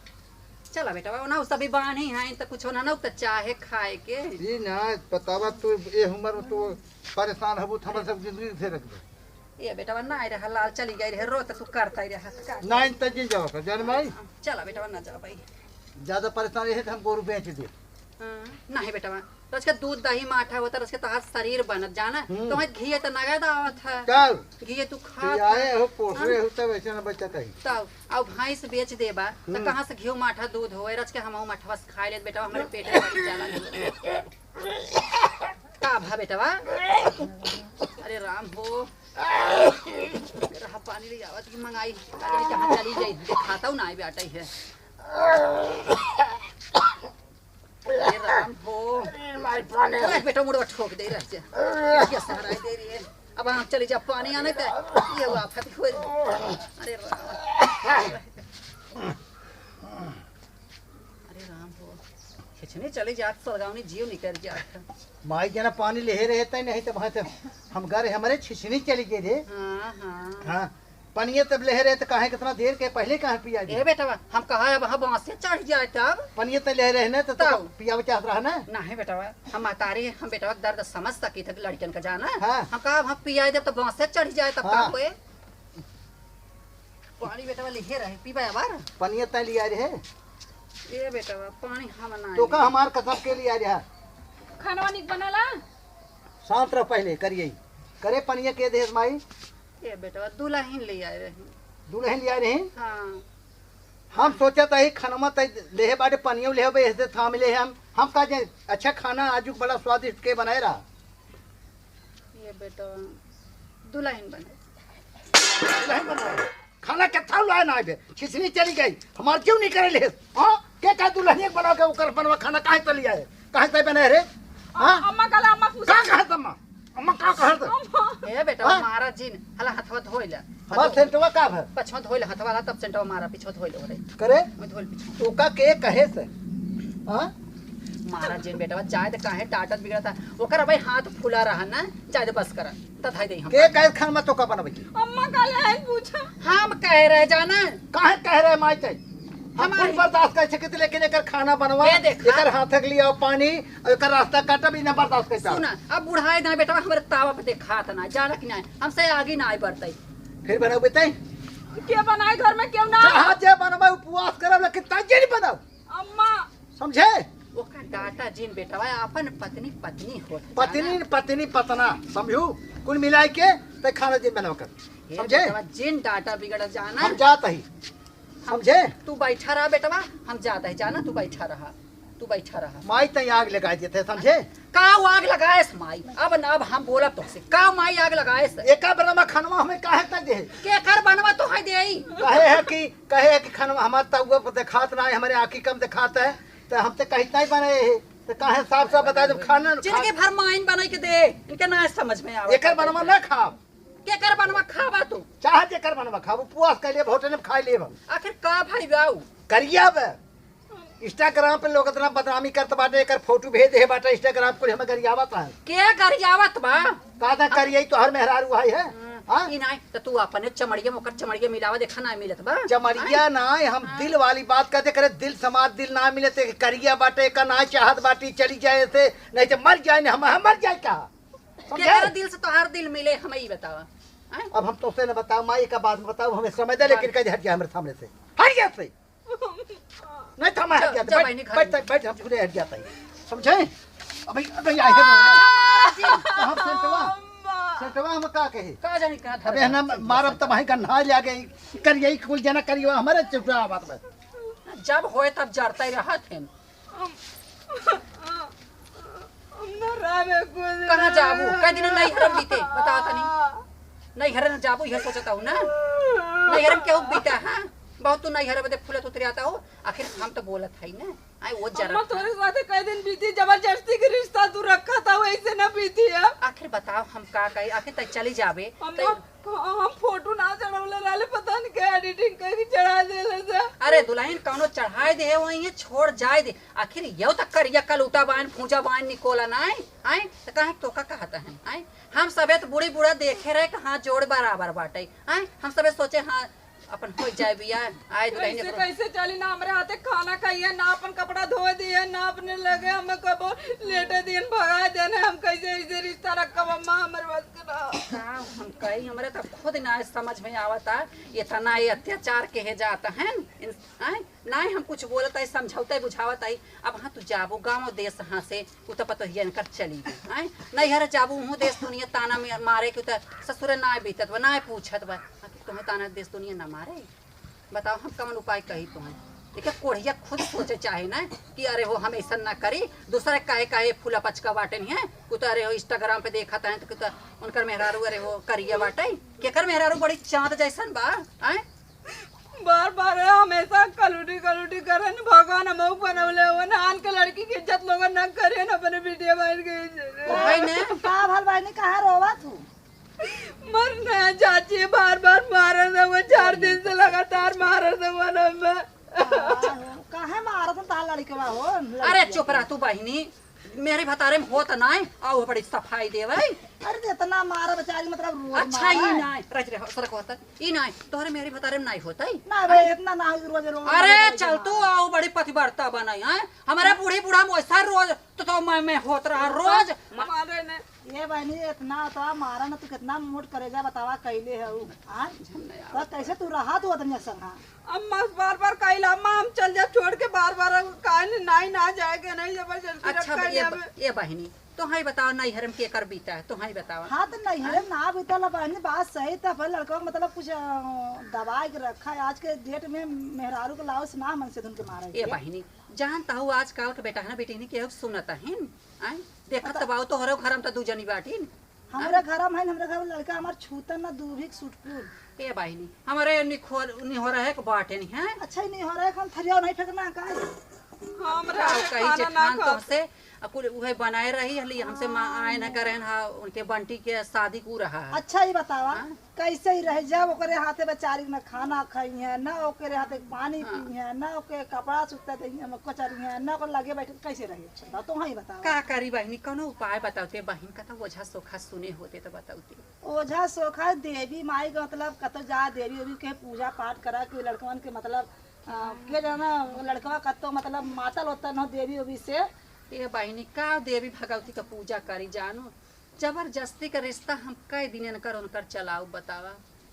चला बेटा ना सभी बानी हैं तो कुछ ना तो चाहे खाए के जी ना बतावा तू ये उम्र में तू परेशान हबू हमर सब जिंदगी से रख दे ये बेटा ना रहा लाल चली गई रहे रो तो तू करता ही रहा ना इन तक जाओ कर जान माई चला बेटा ना जा भाई ज्यादा परेशानी है तो हम गोरू बेच दे नहीं बेटा तो उसका दूध दही माठा होता उसके तोहार शरीर बनत जाना तो घी तो नगद आवत है चल घी तू खा ये आए हो पोसरे हो तब ऐसे ना बच्चा कहीं तब अब भैंस बेच देबा तो कहाँ से घी माठा दूध हो रच के हम माठा बस खा ले बेटा हमारे पेट में बढ़ी जाला का भा बेटा अरे राम हो रहा पानी ले आवत की मंगाई अरे कहाँ चली जाई खाता ना बेटा है अरे राम हो चल बेटा मुड़वा ठोक दे रह जा ये सहारा दे रही है अब हम चले जा पानी आने का ये आफत हो अरे राम हो खिचने चले जात सलगावनी जीव निकल जात माई जना पानी ले रहता नहीं तो वहां से हम घर हमारे छिछनी चली गई रे हाँ हाँ हाँ पनिया तब ले रहे तो कहे कितना देर के पहले कहाँ पिया ए बेटा हम कहा अब हम बांस से चढ़ जाए तब पनिया तो ले रहे ना तो पिया चाहत रहा ना नहीं बेटा हम तारी हम बेटा दर्द समझ सकी थे लड़कन का जाना हाँ। हम कहा हम पिया जब तो बांस से चढ़ जाए तब का हुए पानी बेटा ले रहे पीबा बार पनिया तय लिया रहे ए बेटा पानी हम ना तो का हमार कसम के लिए रहा खाना निक बनला शांत रह पहले करिए करे पनिया के देश माई ए बेटा दुल्हन ले आए रहे दुल्हन लिया रहे हाँ हम सोचा था ही खाना तय ले बाटे पनिया ले ऐसे था मिले हम का जे अच्छा खाना आज बड़ा स्वादिष्ट के बनाए रहा ये बेटा दुल्हन बने दुल्हन बनाए खाना कितना लाए ना बे खिचड़ी चली गई हमार क्यों नहीं करे ले हां के का दुल्हन बना के ओकर बनवा खाना काहे चली आए काहे तय बने रे हां अम्मा कला अम्मा पूछा का कहा तम्मा अम्मा का कहत ए बेटा मारा जिन हला हथवा धोइला हमार सेंटवा का भर पछवा धोइला हथवा तब सेंटवा मारा पिछवा धोइला रे करे मैं धोइल पिछवा तो का के कहे से हां मारा जिन बेटा चाहे तो काहे टाटत बिगड़ता ओकर भाई हाथ फूला रहा ना चाहे बस करा तथाई दे हम के कहे खाना तो का बनबे की अम्मा कला है पूछा हम कह रहे जाना काहे कह रहे माई तय हम कुछ बर्दाश्त कर सके लेकिन एकर खाना बनवा ये देखा। एकर हाथक लिया पानी और एकर रास्ता काटा भी ना बर्दाश्त कर सुना अब बुढ़ाई ना बेटा हमारे तावा पे देखा था ना जाना कि नहीं हमसे आगे ना आई बढ़ते फिर बनाओ तय के बनाए घर में क्यों ना चाहा जे बनबे उपवास करब लेकिन तय नहीं बनाओ अम्मा समझे ओका डाटा जिन बेटा अपन पत्नी पत्नी हो पत्नी पत्नी पतना समझू कुल मिलाए के तय खाना दिन बनाओ कर समझे जिन डाटा बिगड़ जाना हम जात ही समझे तू बैठा रहा बेटवा हम जाता है जाना तू बैठा रहा माई तय आग लगा देते समझे का आग लगाए माई अब न अब हम बोलब तो से का माई आग लगाए एका बरमा खानवा हमें काहे तक दे के कर बनवा तो है देई कहे है कि खानवा हमार तउआ पर दिखात ना है हमारे आंखी कम दिखाता है तो हम तो कहता ही बने है तो काहे साफ साफ बता दो खाना जिनके फरमाइन बनाई के दे इनके ना समझ में आवे एकर बनवा ना खाओ के कर बनवा खावा तू चाहे जेकर बनवा खाओ उपवास कर लिए होटल में खाई लेब आखिर का भाई बाऊ करिया बे इंस्टाग्राम पे लोग इतना बदनामी करत बाटे एकर फोटो भेज दे बाटे इंस्टाग्राम पर हमें गरियावत है के गरियावत बा का था करिए तो हर मेहरारू आई है हां ई नहीं तो तू अपने चमड़िए मोकर चमड़िए मिलावा देखा ना मिलत बा चमड़िया ना हम दिल वाली बात कहते करे दिल समाज दिल ना मिले ते करिया बाटे का ना चाहत बाटी चली जाए से नहीं तो मर जाए हम मर जाए क्या के दिल से तो हर दिल मिले हमें ही बतावा अब हम तो से न बताओ माई का बात बताओ हमें समझ दे लेकिन कहीं हट जाए हमारे सामने से हट गया से नहीं तो हम हट जाते बैठ हम पूरे हट जाता है समझे अबे अबे आई है कहां सेंटवा हम का कहे का जानी का अबे ना मारब त वही गन्हा ले गई करिए कुल जना करिए हमारे चुपड़ा बात में जब होए तब जरता ही रहा थे कहाँ जाबू कई दिन नहीं हरम बीते बताओ तनी नहीं हरम जाबू यह सोचता हूँ ना नहीं हरम क्या बीता है बहुत तू नहीं हरे बदे फूलत उतरे आता हो आखिर हम तो बोलत है ना आई वो जरा तोरे साथे कई दिन बीती जबरदस्ती के रिश्ता तू रखा था वैसे ना बीती है आखिर बताओ हम का कहे आखिर तक चली जावे हम फोटो ना चढ़ावले रहले पता नहीं क्या एडिटिंग करके चढ़ा देले से अरे दुल्हन कौनो चढ़ाए दे वही छोड़ जाए दे आखिर यो तक करिया कलूटा बान फूंजा बान निकोला ना आए तो कहे तो का कहता है आए हम सबे तो बूढ़ी बूढ़ा देखे रहे कि हाँ जोड़ बराबर बाटे आए हम सबे सोचे हाँ अपन हो जाए बिया आए दुल्हन कैसे चली ना हमारे हाथे खाना खाइए ना अपन कपड़ा धो दिए ना अपने लगे हमें कबो लेटे दिन भगा देने हम कैसे ऐसे रिश्ता रखब अम्मा हमारे बस के हम कही हमारे तो खुद ना समझ में आवता इतना ये अत्याचार के जाता है ना हम कुछ बोलता है समझौता बुझावता है अब हाँ तू जाबो गाँव देश हाँ से उ तो पता ही कर चली गई नहीं हर जाबू हूँ देश दुनिया ताना में मारे के ससुर ना बीतत बा ना पूछत बा तुम्हें ताना देश दुनिया ना मारे बताओ हम कौन उपाय कही तुम्हें देखिए कोढ़िया खुद सोचे चाहे ना कि अरे वो हम ऐसा ना करी दूसरे काहे काहे फूला पचका बाटे नहीं है कुछ अरे हो इंस्टाग्राम पे देखा था तो उनकर मेहरारू अरे वो करिए बाटे केकर मेहरारू बड़ी चाँद जैसन बा आए बार बार हमेशा कलूटी कलूटी करे न भगवान हम बनवले हो ना आन के लड़की की इज्जत लोग न करे न अपने वीडियो बन के भाई ने का भल भाई ने कहां रोवा तू मरना चाची बार बार मारे दे वो 4 दिन से लगातार मारे दे वो ना काहे मारत ता लड़कवा हो अरे चुप रह तू बहिनी मेरे भतारे में होता ना आओ बड़ी सफाई देवे अरे इतना मारा बेचारी मतलब रोज अच्छा ही ना रज रे सड़क होता ई ना तोहरे मेरे भतारे में नहीं होता ना भाई इतना ना रोज रोज अरे चल तू आओ बड़ी पतिव्रता बनाई है हमारे बूढ़ी बूढ़ा वैसा रोज तो मैं होत रहा रोज मारे ने ये बहनी इतना तो मारा ना तू कितना मोट करेगा बतावा कैले है उ हां तो कैसे तू रहा तू अदमिया संग अम्मा बार बार कहला अम्मा हम चल जा छोड़ के बार बार काहे नहीं ना जाएगा नहीं जबरदस्ती अच्छा ये बहिनी तो हाई बताओ नहीं हरम के कर बीता है तो हाई बताओ हाँ तो नहीं हरम ना बीतल बहनी बात सही था पर लड़का मतलब कुछ दवाई के रखा है आज के डेट में मेहरारू को लाओ ना मन से धुन के मारे ये बहिनी जानता हूँ आजकल के बेटा है ना बेटी ने के सुनता है आए देखत तबाओ तो हरो घरम त दू जनी बाटी हमरा घरम है हमरा घर लड़का हमार छूता ना दूभिक सुटपुर ए बहिनी हमारे निखोर है के बाटे नहीं है अच्छा ही नहीं हो रहा है हम थरिया नहीं फेंकना का हमरा कहीं जेठान तो से कुल उहे बनाए रही हली हमसे आए न करे हा उनके बंटी के शादी को रहा अच्छा ही बतावा कैसे ही रह जब ओकरे हाथे बेचारी न खाना खाई है न ओकरे हाथे पानी पी है न ओके कपड़ा सुखता दे है कचरी है न ओकर लगे बैठे कैसे रहे तो ही बतावा का करी बहिनी कोनो उपाय बताओते बहिन का तो ओझा सोखा सुने होते तो बताओते ओझा सोखा देवी माई का मतलब कतो जा देवी ओवी के पूजा पाठ करा के लड़कवन के मतलब के जाना लड़कवा कतो मतलब मातल होता न देवी ओवी से ये बहिनी का देवी भगवती का पूजा करी जानो जबरदस्ती का रिश्ता हम कई दिन न कर उनकर चलाऊ बतावा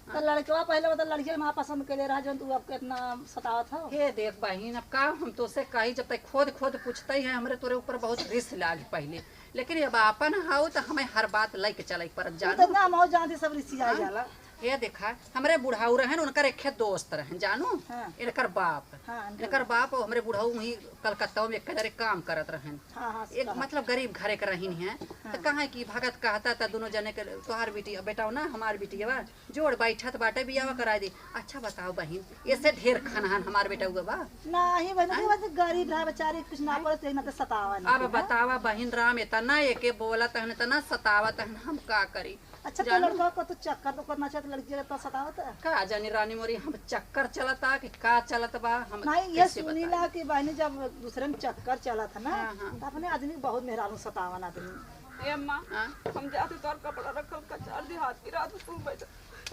तो लड़कवा पहले मतलब लड़की माँ पसंद के ले रहा जो तू अब कितना सतावत हो हे देख बहिन अब का हम तो से कही जब तक खुद पूछते ही है हमरे तोरे ऊपर बहुत रिस्क लागे पहले लेकिन अब अपन हाउ तो हमें हर बात लेके चले पर जानो तो ना मौज जानती सब रिश्ती आ जाला ये देखा हमरे बुढ़ाऊ रहन उनकर एक दोस्त रहन जानो हाँ। इनकर बाप हाँ, इनकर बाप हमरे बुढ़ाऊ ही कलकत्ता में एक जरे काम करत रहन हाँ, हाँ, एक मतलब गरीब घरे के रहीन है तो कहा कि भगत कहता था दोनों जने के तोहार बेटी बेटा ना हमार बेटी बा जोड़ बैठत बाटे बियाह करा दी अच्छा बताओ बहिन ऐसे ढेर खानहान हमार बेटा हुआ बा नहीं बहन बस गरीब है बेचारी कुछ ना पड़े ना तो सतावा अब बतावा बहिन राम इतना एके बोला तहन इतना सतावा तहन हम का करी अच्छा तो लड़का को तो चक्कर तो करना चाहिए लड़की तो सतावत है का जानी रानी मोरी हम चक्कर चलता कि का चलत बा हम नहीं ये सुनीला कि बहनी जब दूसरे में चक्कर चला था ना हाँ, हाँ। तो अपने आदमी बहुत मेहरारू सतावन आदमी ए अम्मा हाँ? हम जाते तोर कपड़ा रखल कचार दी हाथ की रात तू बैठ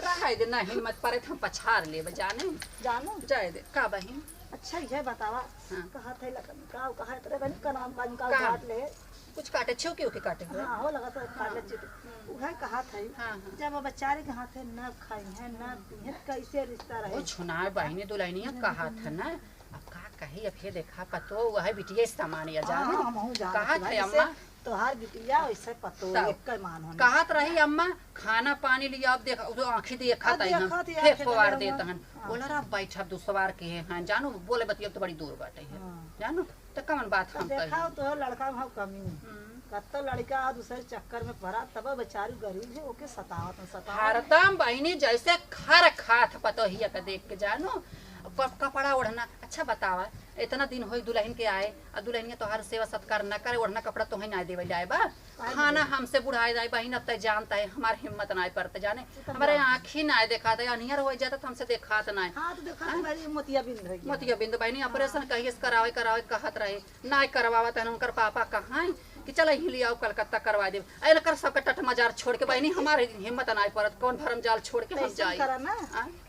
रहा दे नहीं हिम्मत पड़े हम पछाड़ ले जाने जानो जाए दे का बहिन अच्छा ये बतावा हाँ। कहा थे लकन का कहा तेरे बहन का नाम का कहाँ? काट ले कुछ काटे छो के काटे हुए हाँ हो लगा तो काट ले चिट वह कहा था हाँ, हाँ। जब बेचारे के हाथे न खाई है न पी है कैसे रिश्ता वो रहे छुनाए बहिनी दुल्हनिया कहा था ना अब का कही अब ये देखा पतो वह बिटिया सामान या जाने हाँ, हम हूँ जानत कहा भाई, थे अम्मा तोहार बिटिया वैसे पतो तब। एक के मान होने कहत रही अम्मा खाना पानी लिया अब देख तो आंखी देखत है हम देखत ही फेंक आंखें पवार लगे देत हुआ। हन बोला रा बैठब दुसवार के हैं जानो बोले बतिया तो बड़ी दूर बाटे है हाँ। जानो तो कमन बात तो हम देखा कही तो लड़का भाव कमी कत्तो लड़का दूसरे चक्कर में पड़ा तब बेचारी गरीब है ओके सतावत हरदम बहनी जैसे खर खात पतोहिया के देख के जानो कपड़ा ओढ़ना अच्छा बतावा इतना दिन होई दुल्हन के आए और दुल्हनिया तोहार सेवा सत्कार न करे ओढ़ना कपड़ा तुम्हें ना देवे जाए बा खाना हमसे बुढ़ाए जाए बहन अब तक जानता है हमार हिम्मत ना पड़ते जाने हमारे आँखी ना देखा था अनियर हो जाता तो हमसे देखा तो ना हाँ तो देखा मेरी मोतिया बिंद रही मोतिया बिंदु बहनी ऑपरेशन कहिए करावे करावे कहत रहे ना करवावा तहन उनकर पापा कहाँ कि चल ही लिया कलकत्ता करवा दे अरे कर सबके टट मजार छोड़ के बहनी हमारे हिम्मत ना पड़त कौन भरम जाल छोड़ के हम जाए करा ना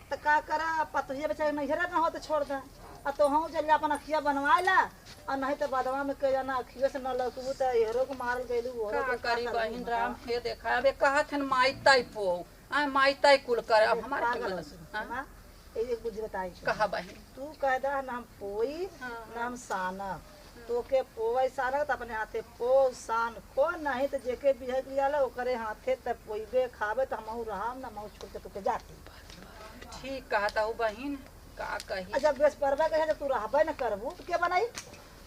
तो का करा पतोहिया बेचारे नैहरा ना हो तो छोड़ दा आ तो हम चल अपन अखिया बनवा ला और नहीं तो बदवा में के जाना अखियो से न लकबू तो एहरो को मारल गइलू वो का करी बहन राम हे देखा अबे कहत हन माइताई पो आ माइताई कुल कर अब हमारे पागल हिम्मत हां एक बुझ बताई कहा बहन तू कह दा ना हम पोई ना हम सानब तो के पोवै सानब तो अपने हाथे पो सान को नहीं तो जेके बिहे लियाला ओकरे हाथे त पोइबे खाबे तो हमहु रहम ना मऊ छोड़ के तू के जाती ठीक कहता हूँ बहन का कही अच्छा बेस परबा कहे जब तू रहबे न करबू तो के बनाई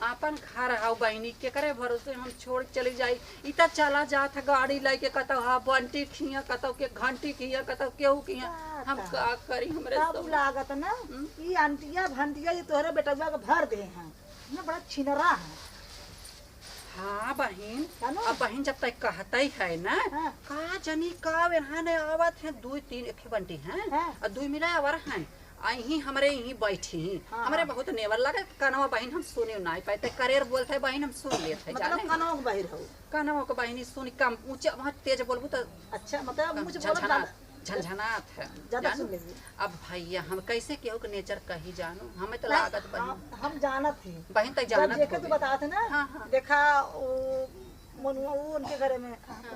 आपन घर हाउ बहनी के करे भरोसे हम छोड़ चली जाई इता चला जात है गाड़ी लेके कतौ हा बंटी खिया कतौ के घंटी खिया कतौ केहू खिया हम का करी हमरे तब सब लागत ना ई आंटिया भंटिया ये तोहरे बेटवा के भर दे हैं ना बड़ा छिनरा है हाँ बहन जानो? अब बहन जब तक कहता ही है ना हाँ। का जनी का यहाँ ने आवत है दो तीन एक बंटी हैं हाँ। और दो मिला आवर हैं यही हमारे यही बैठी हाँ, हमारे हाँ। बहुत नेवर लगे कनवा बहन हम सुने नहीं पाते करेर बोलते है बहन हम सुन लेते मतलब जाने कनवा के बाहर हो कनवा को बहनी सुन कम ऊंचा बहुत तेज बोलबू तो अच्छा मतलब मुझे बोलो झनझनात झनझनात है ज्यादा जानो? सुन लेगी अब भैया हम कैसे केहू के नेचर कही जानो हमें तो लागत बहन हम जानत थे बहन तक जब जानत देखे तू होबे। बतात है ना हाँ, हाँ। देखा मनुआ वो उनके घर में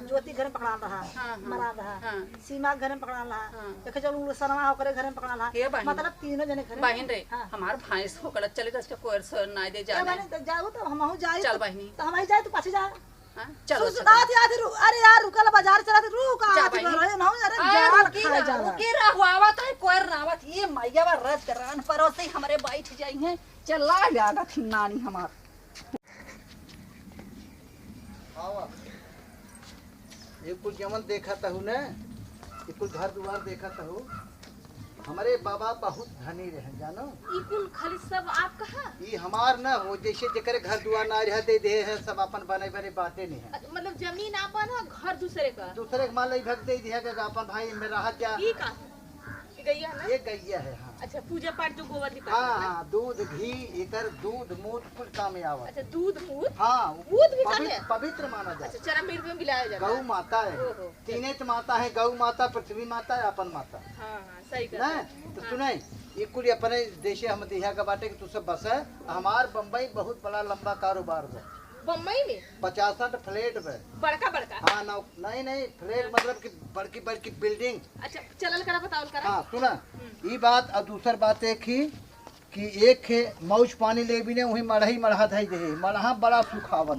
ज्योति घर में पकड़ा रहा हाँ, हाँ। मरा रहा हाँ। सीमा घर में पकड़ा रहा हाँ। देखे चलो सनमा होकर घर में पकड़ा हे रहा बहन। मतलब तीनों जने घर में बहन रे हाँ। हमार भैंस होकर चले तो कोई सर ना दे ए जाने बहन, तो जाओ तो हमहू जाए चल बहनी। तो हम जाए तो पाछे जा हाँ, चलो सुन, चलो। आती आती अरे यार रुकल बाजार चला रुक जा आती बहनी। रहे ना अरे अरे जान रुकी खा ना, जा रुकी रहुआवत है कोई रावत ये मैया बा रत रान परोसे हमरे बैठ जाई है चला जागा थी नानी हमार आवा ये कुल जमन देखा हूँ ना ये कुल घर दुआर देखा हूँ हमारे बाबा बहुत धनी रहे जानो ई कुल खाली सब आप कहा ये हमार ना हो जैसे जेकरे घर दुआर ना रह दे दे है सब अपन बने बने बातें नहीं है मतलब जमीन आपन है घर दूसरे का दूसरे के माल भग दे दिया कि अपन भाई में रहा क्या ई का ई गैया ना ये गैया है हाँ अच्छा पूजा पाठ जो गोबर निकाल हाँ हाँ दूध घी एकर दूध मूत कुल काम में आवा अच्छा दूध मूत हाँ दूध भी काम है? पवित्र माना जाए अच्छा चरम में मिलाया जाता गौ है माता है ओहो। तीने तो माता है गौ माता पृथ्वी माता है अपन माता हाँ हाँ सही ना कर तो सुनाई ये कुल अपने देशे हम दिया का बाटे कि तू सब बस है हमार बम्बई बहुत बड़ा लंबा कारोबार है बम्बई में 50 फ्लैट पे बड़का बड़का हाँ ना नहीं फ्लैट मतलब कि बड़की बड़की बिल्डिंग अच्छा चलल करा बताओ करा हाँ सुना ये बात और दूसर बात एक ही कि एक है मौज पानी ले भी ने वही मढ़ही मढ़ा धई दे मढ़ा बड़ा सुखावत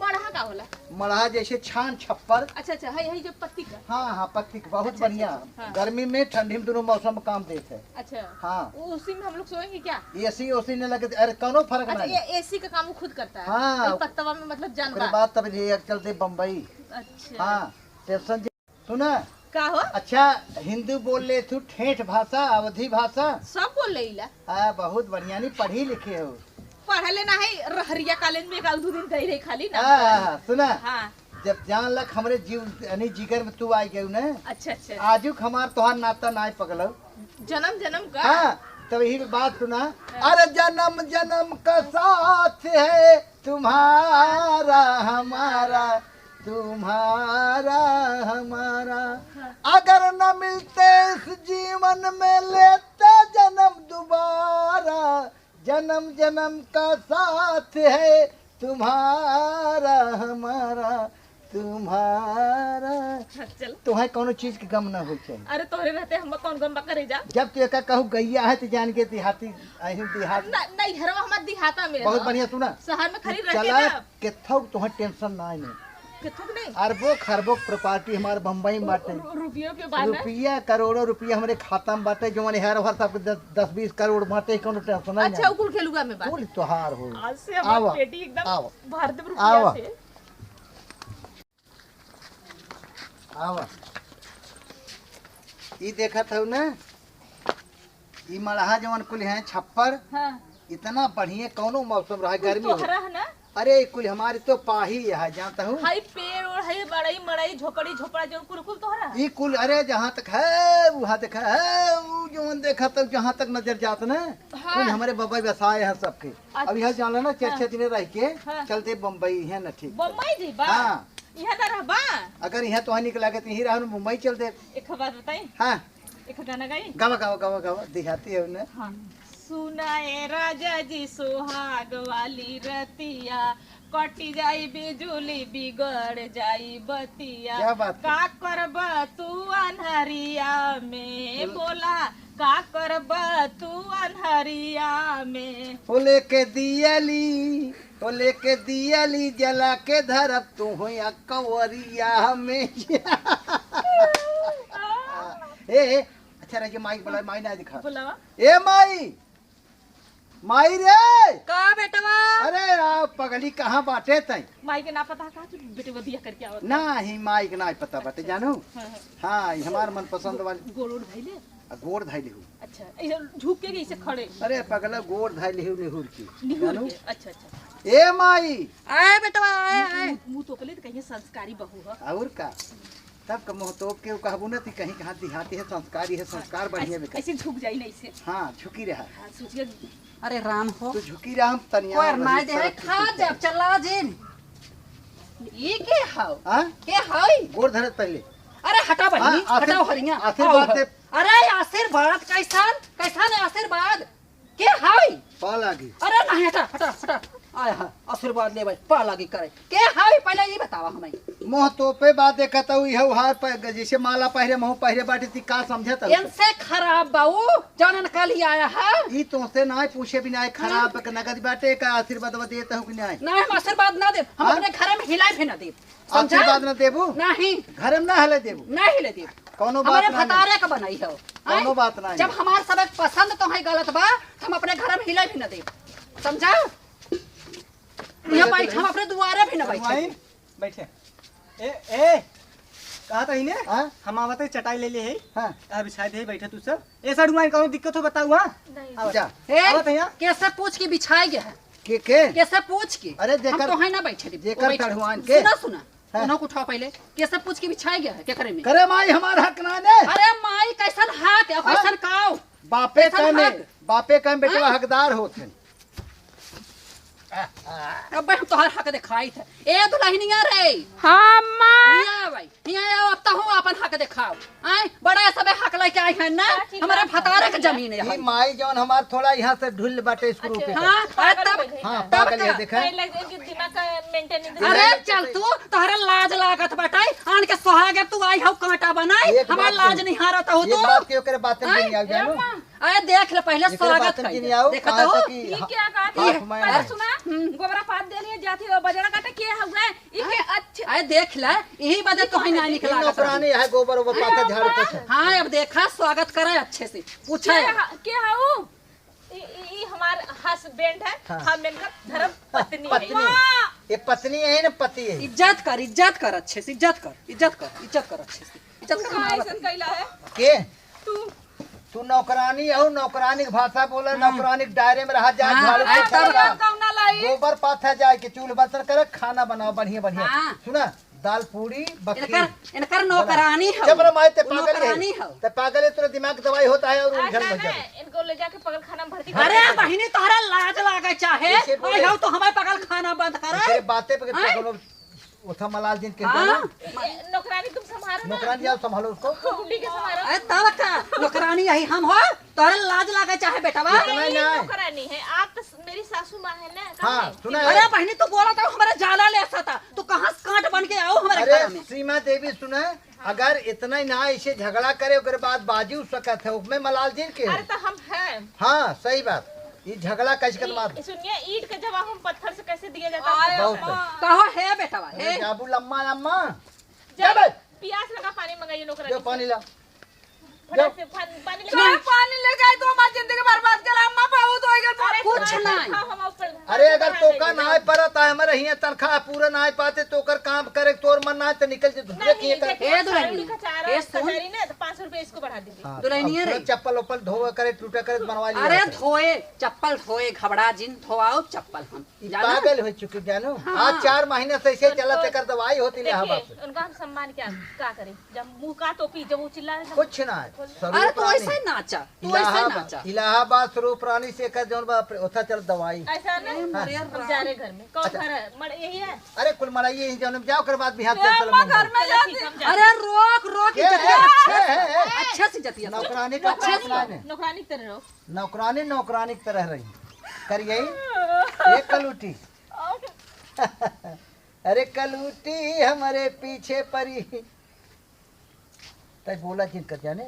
मड़हा का होला मढ़ा जैसे छान छप्पर अच्छा अच्छा है जो पत्ती का हाँ हाँ पत्ती का बहुत अच्छा, बढ़िया हाँ। गर्मी में ठंडी में दोनों मौसम में काम देते हैं अच्छा हाँ वो उसी में हम लोग सोएंगे क्या एसी ओसी ने लगे अरे कौनो फर्क अच्छा नहीं ये एसी का काम वो खुद करता है हाँ। वही पत्तवा में मतलब ओकरे जानवा बाद तब ये चलते बम्बई अच्छा हाँ टेंशन सुना का हो अच्छा हिंदू बोल ले तू ठेठ भाषा अवधी भाषा सब बोल ले इला हाँ बहुत बढ़िया नहीं पढ़ी लिखे हो पढ़ले ना है रहरिया कॉलेज में एक दो दिन गई रही खाली ना हाँ सुना हाँ जब जान लग हमरे जीव यानी जिगर में तू आई गयो ना अच्छा अच्छा आजुक हमार तोहार नाता ना पगलो जन्म जन्म का हाँ तब यही बात सुना अरे जन्म जन्म का साथ है तुम्हारा हमारा तुम्हारा हमारा अगर न मिलते इस जीवन में लेते जन्म दोबारा जन्म जन्म का साथ है तुम्हारा हमारा तुम्हारा चल तुम्हें कोनो चीज की गम न हो चाहिए अरे तोरे रहते हम कौन गम करे जा जब तू एक कहू गैया है तो जान के देहाती अहिं देहात नहीं घरवा हमार दिहाता में बहुत बढ़िया सुना शहर में खाली रह के चला ना के थोक तुम्हें टेंशन ना नहीं किथुक नहीं अरबों खरबों प्रॉपर्टी हमारे बम्बई में बाटे। रुपयों के बाद रुपया करोड़ों रुपया हमारे खाता में बाटे, जो मैंने हर वर्ष आपको 10-20 करोड़ बाटे, कौन टेंशन नहीं। अच्छा उकुल खेलूगा मैं बात कुल त्योहार हो। आज से आओ, हमारी बेटी एकदम आओ। भर दे आओ। रुपया से। आवा ई देखत हो ना, ई मड़हा जवन कुल है छप्पर, हाँ इतना बढ़िया कौनो मौसम रहा, गर्मी हो। तोहरा है ना अरे कुल हमारे तो पाही है, जानता हूँ। हाई पेड़ और हाई बड़ाई मड़ाई झोपड़ी झोपड़ा जो कुल कुल तोहरा है। ई कुल अरे जहाँ तक है वहाँ तक है, वो जवन देखा तक जहाँ तक नजर जात ना, हाँ। कुल हमारे बम्बई बसाए हैं सबके। अब यह जान ना 4-6 दिन रह के हाँ। चलते बम्बई है ना, ठीक। बम्बई जी बा हाँ, यहाँ ना रहबा। अगर यहाँ तो निकला के यही रहा मुंबई चलते। एक बात बताई, हाँ एक गाना गाई। गावा गावा गावा गावा दिखाती है उन्हें। हाँ। सुनाए राजा जी सुहाग वाली रतिया, कटी जाई बिजुली बिगड़ जाई बतिया। क्या बात है? का करब तू अनहरिया में, बोला का करब तू अनहरिया में। हो लेके दियाली जला के धरब तू हो या कवरिया में। ए अच्छा रह माई बोला, माई ना दिखा। बोलावा ए माई रे, का बेटवा अरे आ पगली कहाँ बाटे तई? माई के ना पता का तू बेटे बिया करके आवत। नहीं माई के ना पता बाटे, जानू। हाँ, हाँ। हाँ ये हमार मन पसंद वाली। गोड़ उड़ धइले। गोड़ धैली हूँ। अच्छा ऐसे झुक के ऐसे खड़े अरे पगला गोड़ धैली हूँ निहुर की, निहुर जानू। के। अच्छा अच्छा ए माई आए बेटवा आए। मुंह तो कले तो कहीं संस्कारी बहू है। और का तब का मुँह तोप के कहबू ना, कहीं कहाँ दिहाती है, संस्कारी है, संस्कार बढ़िया में। ऐसे झुक जाई नहीं से। हाँ झुकी रहा, हाँ सोचिए अरे राम हो तू झुकी रहा, हम तनिया कोई माय दे खा जब चला जिन ये के हाउ हाँ के हाई। गोड़ धरत पहले। अरे हटा बनी हाँ, हटाओ हरिया। आशीर्वाद आओ। दे। अरे आशीर्वाद कैसान कैसान है आशीर्वाद के हाई। पा लागी। अरे नहीं हटा हटा हटा आया हाँ आशीर्वाद ले भाई पा लगी करे के हाई पहले ये बतावा हमें। मोह तोपे बात देखत हूँ, यह हार पर जैसे माला पहरे मुँह पहरे बाटे थी, का समझत हूँ? इनसे खराब बाऊ जानन कल ही आया है। ई तुमसे ना पूछे भी ना, खराब नगद बाटे का आशीर्वाद देता हूँ कि नहीं? नहीं हम आशीर्वाद ना दे, हम हाँ? अपने घर में हिलाई भी ना दे। समझा आशीर्वाद न देबू, नहीं घर में ना हले देबू, नहीं हिले दे। कोनो बात हमारे ना भतारे का बनाई है वो। कोनो आय? बात ना जब हमार सब पसंद तो है गलत बा, हम अपने घर में हिलाई भी ना दे। समझा यहाँ बैठ हम अपने दुआरे भी ना बैठे। बैठे ए कहा था इन्हें हाँ? हम आवत है चटाई ले ले है। हाँ अब बिछाई दे बैठे तू सब। ए साडू कौन दिक्कत हो बताऊ। हां जा आवत है यहाँ। कैसे पूछ के बिछाई गया है, के कैसे पूछ के। अरे हम जेकर तो है ना बैठे थे, जेकर वो बैठे। चढ़वान के। सुना सुना हाँ। उन्हों को उठाओ पहले, कैसे पूछ के बिछाई गया है क्या करे में। करे माई हमारा हक ना दे। अरे माई कैसन हाथ है कैसन काव। बापे कैसन कम हक? बापे कम बेटवा हाँ? हकदार होते। अब हम तोहर हक दिखाई थे। ए दुल्हनिया रे हाँ माँ हिया भाई हिया आओ, अब तो हूँ अपन हक दिखाओ। आए बड़ा सब हक लेके आई है ना, हमारे भतारे के जमीन है। ई माई जौन हमार थोड़ा यहाँ से ढुल बाटे स्क्रू पे। हाँ अरे तब हाँ तब पागल है का? देखा। दिमाग का मेंटेन अरे चल तू तोहरा लाज लागत बटाई आन के सोहागे तू आई हो कांटा बनाई एक हमार बात लाज कही। नहीं हारत हो एक तू। बात के ओकरे बातें आय, नहीं आ जानो। अरे देख ले पहले एकरे स्वागत बातें कर नहीं आओ, देखत कहा हो था कि ये हाँ, क्या कहती बाप है? मैं पहले नहीं। सुना गोबरा पात दे लिए जाती हो बजरा काटे के हुआ इके अच्छे अरे देख ले यही वजह तो है ना इन निकला नौकरानी है गोबर ओबर पाता झाड़ पोछा। हाँ अब देखा स्वागत करे अच्छे से पूछे। के हाउ ई हमार हस्बैंड है। हाँ। हम इनका धर्म पत्नी है। पत्नी ये पत्नी है ना पति है। इज्जत कर अच्छे से इज्जत कर अच्छे से इज्जत कर हाँ, हमारा। ऐसन कैला है के तू तू नौकरानी हो, नौकरानी की भाषा बोले, नौकरानी के दायरे में रहा जाए, हाँ, झाड़ू अरे पोछा तब लगा, कौना लाई गोबर पाथा जाए के चूल्हा बर्तन करे, खाना बनाओ बढ़िया बढ़िया। हाँ। सुना दाल पूरी बकरी इनकर नौकरानी है जब माई ते वो पागल नौकरानी है है। ते पागल है, तेरा दिमाग दवाई होता है और आज उलझन ना बच जाए। इनको ले जाके पगल खाना में भर्ती अरे बहिनी तोहरा लाज लागे चाहे ऐसे बोले। ओए हो तो हमारे पगल खाना बंद करे। तेरे बातें पे हाँ? कोनो उथा मलाल दिन के हाँ? नौकरानी तुम संभालो ना नौकरानी आओ संभालो उसको। गुड्डी के संभालो अरे तब का नौकरानी यही हम हो तोहरा लाज लागे चाहे बेटा बा। इतना ही ये ना। नौकरानी है आप तो मेरी सासू माँ है ना हाँ कहाँ है? सुना अरे है। बहिनी तू बोला था हमारा जाला ले था तू कहाँ से कांट बन के आओ हमारे अरे घर में। सीमा देवी सुना, अगर इतना ही ना ऐसे झगड़ा करे उसके बाद बाजी उठ सकत है उसमें मलाल दिन के। अरे तो हम हैं हाँ सही बात। ये झगड़ा कैसे कर मार सुनिए, ईंट का जवाब हम पत्थर से कैसे दिया जाता है? बहुत कहो है बेटवा है जाबू लम्मा लम्मा जब बे। प्यास लगा पानी मंगाइए जो नौकरानी पानी ला फटाक से पानी क्या लगा। पानी ले गए तो हमारी जिंदगी बर्बाद कर अम्मा बहुत हो गया अरे कुछ थोड़ा नहीं। सा हम ऊपर अरे अगर तोका ना आए परत है हमारे हियां तनख्वाह पूरा ना आए पाते तोकर काम करे तोर मन ना आए तो निकल जे दूसरे किए कर ए दुल्हनी, ए सुन। कचहरी ना तो 500 रुपए इसको बढ़ा दीजिए। हाँ, दुल्हनिया अब रे। पूरा चप्पल उप्पल धोवे करे टूटे करे तो बनवा लिया अरे जाता है। धोए चप्पल धोए घबरा जिन धोआओ चप्पल हम ई जाना पागल हो चुके जानो हाँ। आज 4 महीने से ऐसे चला कर दवाई होती नहीं हवा से देखिए, उनका हम सम्मान क्या करें? जब मुंह का टोपी जब वो चिल्ला रहे कुछ ना है अरे स्वरूप तो ऐसे रानी नाचा तो ऐसे नाचा इलाहाबाद स्वरूप रानी से कर जौन बा ओथा चल दवाई ऐसा ना मरे हम जा रहे घर में। कौन अच्छा। घर है? यही है। अरे कुल मराइए ही जौन जाओ कर बाद बिहार चल अम्मा घर में चलो ठीक, हम जा अरे रोक रोक ए, जतिया ए, ए, ए, अच्छे से जतिया नौकरानी का नौकरानी फैसला ने नौकरानी की तरह रहो। नौकरानी की तरह रही करिए एक कलूटी अरे कलूटी हमारे पीछे परी तय बोला जिन कर जाने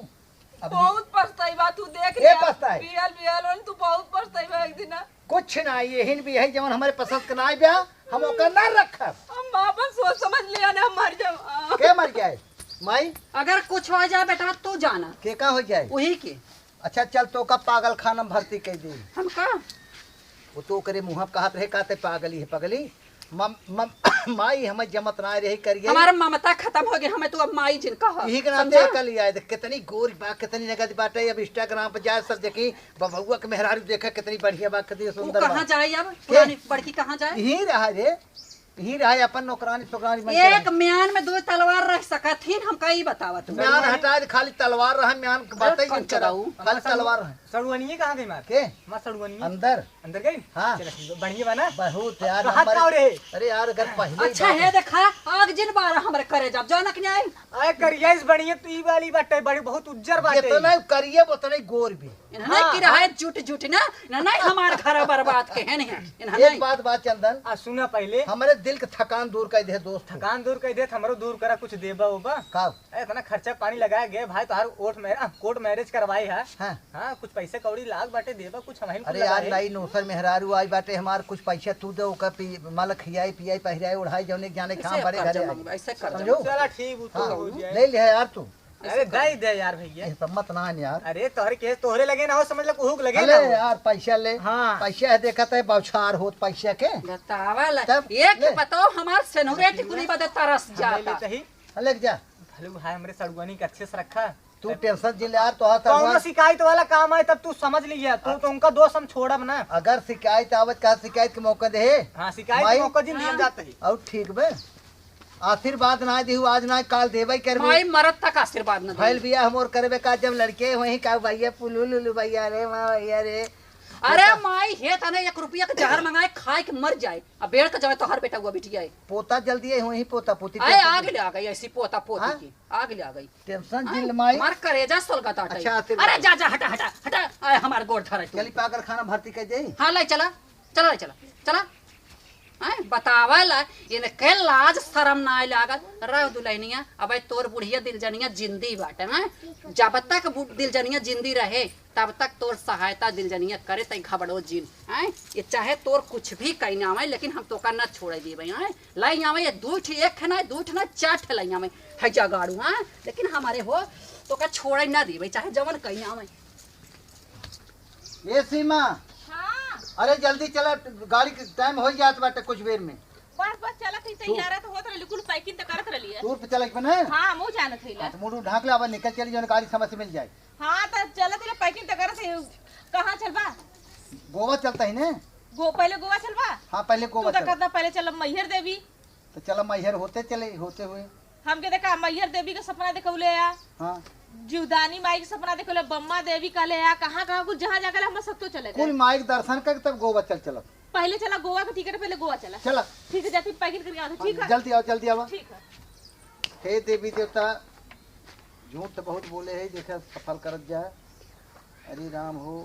अब बहुत पछताई बा तू देख ये पछताई? बियल बियल और तू बहुत पछताई बा एक दिन कुछ ना ये हिन भी है जवन हमारे पसंद का ना ब्याह हम ओकर ना रखब अम्मा अपन सोच समझ लिया ना मर जाओ के मर जाए माई अगर कुछ हो जाए बेटा तो जाना के का हो जाए वही के अच्छा चल तो का पागल खाना में भर्ती कर दे हम का वो तो करे मुँह कहत रहे कहते पागली है पगली माई हमें जमत ना रही करिए हमारा ममता खत्म हो गई हमें तू अब माई जिन कहा यही के नाम समझा? देख लिया है कितनी गोरी बा कितनी नगद बाटे अब इंस्टाग्राम पे जाए सब देखी बबुआ के मेहरारू देखा कितनी बढ़िया बा कितनी वो सुंदर बा कहाँ जाए अब पुरानी बड़की कहाँ जाए यही रहा रे यही रहा अपन नौकरानी सोकरानी बन के एक म्यान में 2 तलवार रह सकत थी हम कहीं बतावा तू म्यान हटा दे खाली तलवार रहा म्यान बात ही कौन नहीं करा चलाऊ? खाली तलवार रहा सड़ुअनिए कहाँ गई मार के मार सड़ुअनिए अंदर अंदर गई हाँ। चलो बढ़िया बना बहुत यार तो हाथ का हमारे रे अरे यार अगर पहले ही अच्छा बात- है देखा आग जिन बार हमरे करे जब जानक नहीं आई आए करिया इस बढ़िया तू ई वाली बाटे बड़ी बहुत उज्जर बाटे जितना करिए उतना ही गोर भी इन्हें की रहा झूठ झूठ ना नहीं हमार घर बर्बाद के है नहीं इन्हें एक नहीं बात चंदन आ सुना पहले हमारे दिल के थकान दूर कर दे दोस्त थकान दूर कर दे हमरो दूर करा कुछ देबा उबा का ए, इतना खर्चा पानी लगाया गए भाई तो हर कोर्ट मैरिज करवाई है हाँ हाँ कुछ पैसे कौड़ी लाग बाटे देबा कुछ हम अरे यार नई नौसर मेहरारू आई बाटे हमार कुछ पैसा तू दे ओका माल खियाई पियाई पहिराई उड़ाई जौने जाने काम बड़े घरे आई। ऐसे कर समझो चला ठीक वो हाँ तो हो जाए ले ले यार तू अरे दे दे यार भैया ये सब मत ना है यार अरे तोहरे के तोहरे लगे ना हो समझ लो कुहुक लगे अरे ना हो। यार पैसा ले हाँ। पैसा है देखा है बौछार होत पैसा के बतावल तब एक ले। बताओ हमार सेनुरे टिकुली बदे तरस ले जाता ले सही अलग जा भले भाई हमारे सड़ुआनी के अच्छे से रखा तू टेंशन जिले यार तो हाथ कौनो शिकायत वाला काम आए तब तू समझ लिया तू तो उनका दोस्त हम छोड़ब ना अगर शिकायत आवत का शिकायत के मौका दे हाँ शिकायत भाई। के मौका दिन दिया जाता है और ठीक बे आशीर्वाद ना देहु आज ना काल देबै करबे माई मरद तक आशीर्वाद न फैल दे बिया हमोर करबे का जब लड़के वही का भैया पुलू लुलू भैया रे माँ भैया रे अरे माई हे तने 1 रुपया के जहर मंगाए खाए के मर जाए अब बेड़ के जाए तो हर बेटा हुआ बिटिया है पोता जल्दी है वही पोता पोती आए आग ले आ गई ऐसी पोता पोती हाँ? की आग ले आ गई टेंशन जिल माई हमार करेजा सलगा टाटा अच्छा, आशीर्वाद। अरे जा जा हटा हटा हटा आए हमार गोड़ धरे तू चली पागल खाना भर्ती कर दे हाँ लाई चला चला लाई चला चला आए बतावल इनके लाज शरम ना आए लागत रह दुल्हनिया अब तोर बुढ़िया दिलजनिया जिंदी बाटे हैं जब तक दिलजनिया जिंदी रहे तब तक तोर सहायता दिलजनिया करे तई घबड़ो जिन हैं ये चाहे तोर कुछ भी कहीं ना आवे लेकिन हम तो का न छोड़ दी भाई हैं लाई आवे ये दूठ एक ना दूठ ना 4 लाई आवे है जा गाड़ू हैं लेकिन हमारे हो तो का छोड़ ना दी भाई चाहे जवन कहीं आवे ये सीमा हाँ अरे जल्दी चला गाड़ी के टाइम हो जात बाटे कुछ देर में बस चला कहीं तैयार है तो होत रही कुल पैकिंग तो करत रही है। दूर पे चला के बने हाँ मुँह जानत रही तो मुंडू ढाक ले अब निकल चली जो गाड़ी समय से मिल जाए हाँ तो चला तेरा पैकिंग तो करत है। कहाँ चलबा? गोवा चलता ही ने पहले गोवा चलबा? हाँ पहले तू गोवा तो चल कहता पहले चल मैहर देवी। तो चलो मैहर होते चले होते हुए हमके देखा मैहर देवी का सपना देखौले या हाँ जीवदानी माई के सपना देखौले बम्मा देवी कहले या कहाँ कहाँ कुछ जहाँ जाकर हम सब तो चले कुल गए। माई के दर्शन कर तब गोवा चल चलो पहले चला गोवा का टिकट पहले गोवा चला। चला ठीक है जाती पैकिंग करके आता। ठीक है जल्दी आओ ठीक है। हे देवी देवता झूठ तो बहुत बोले है देखा सफल करत जाए अरे राम हो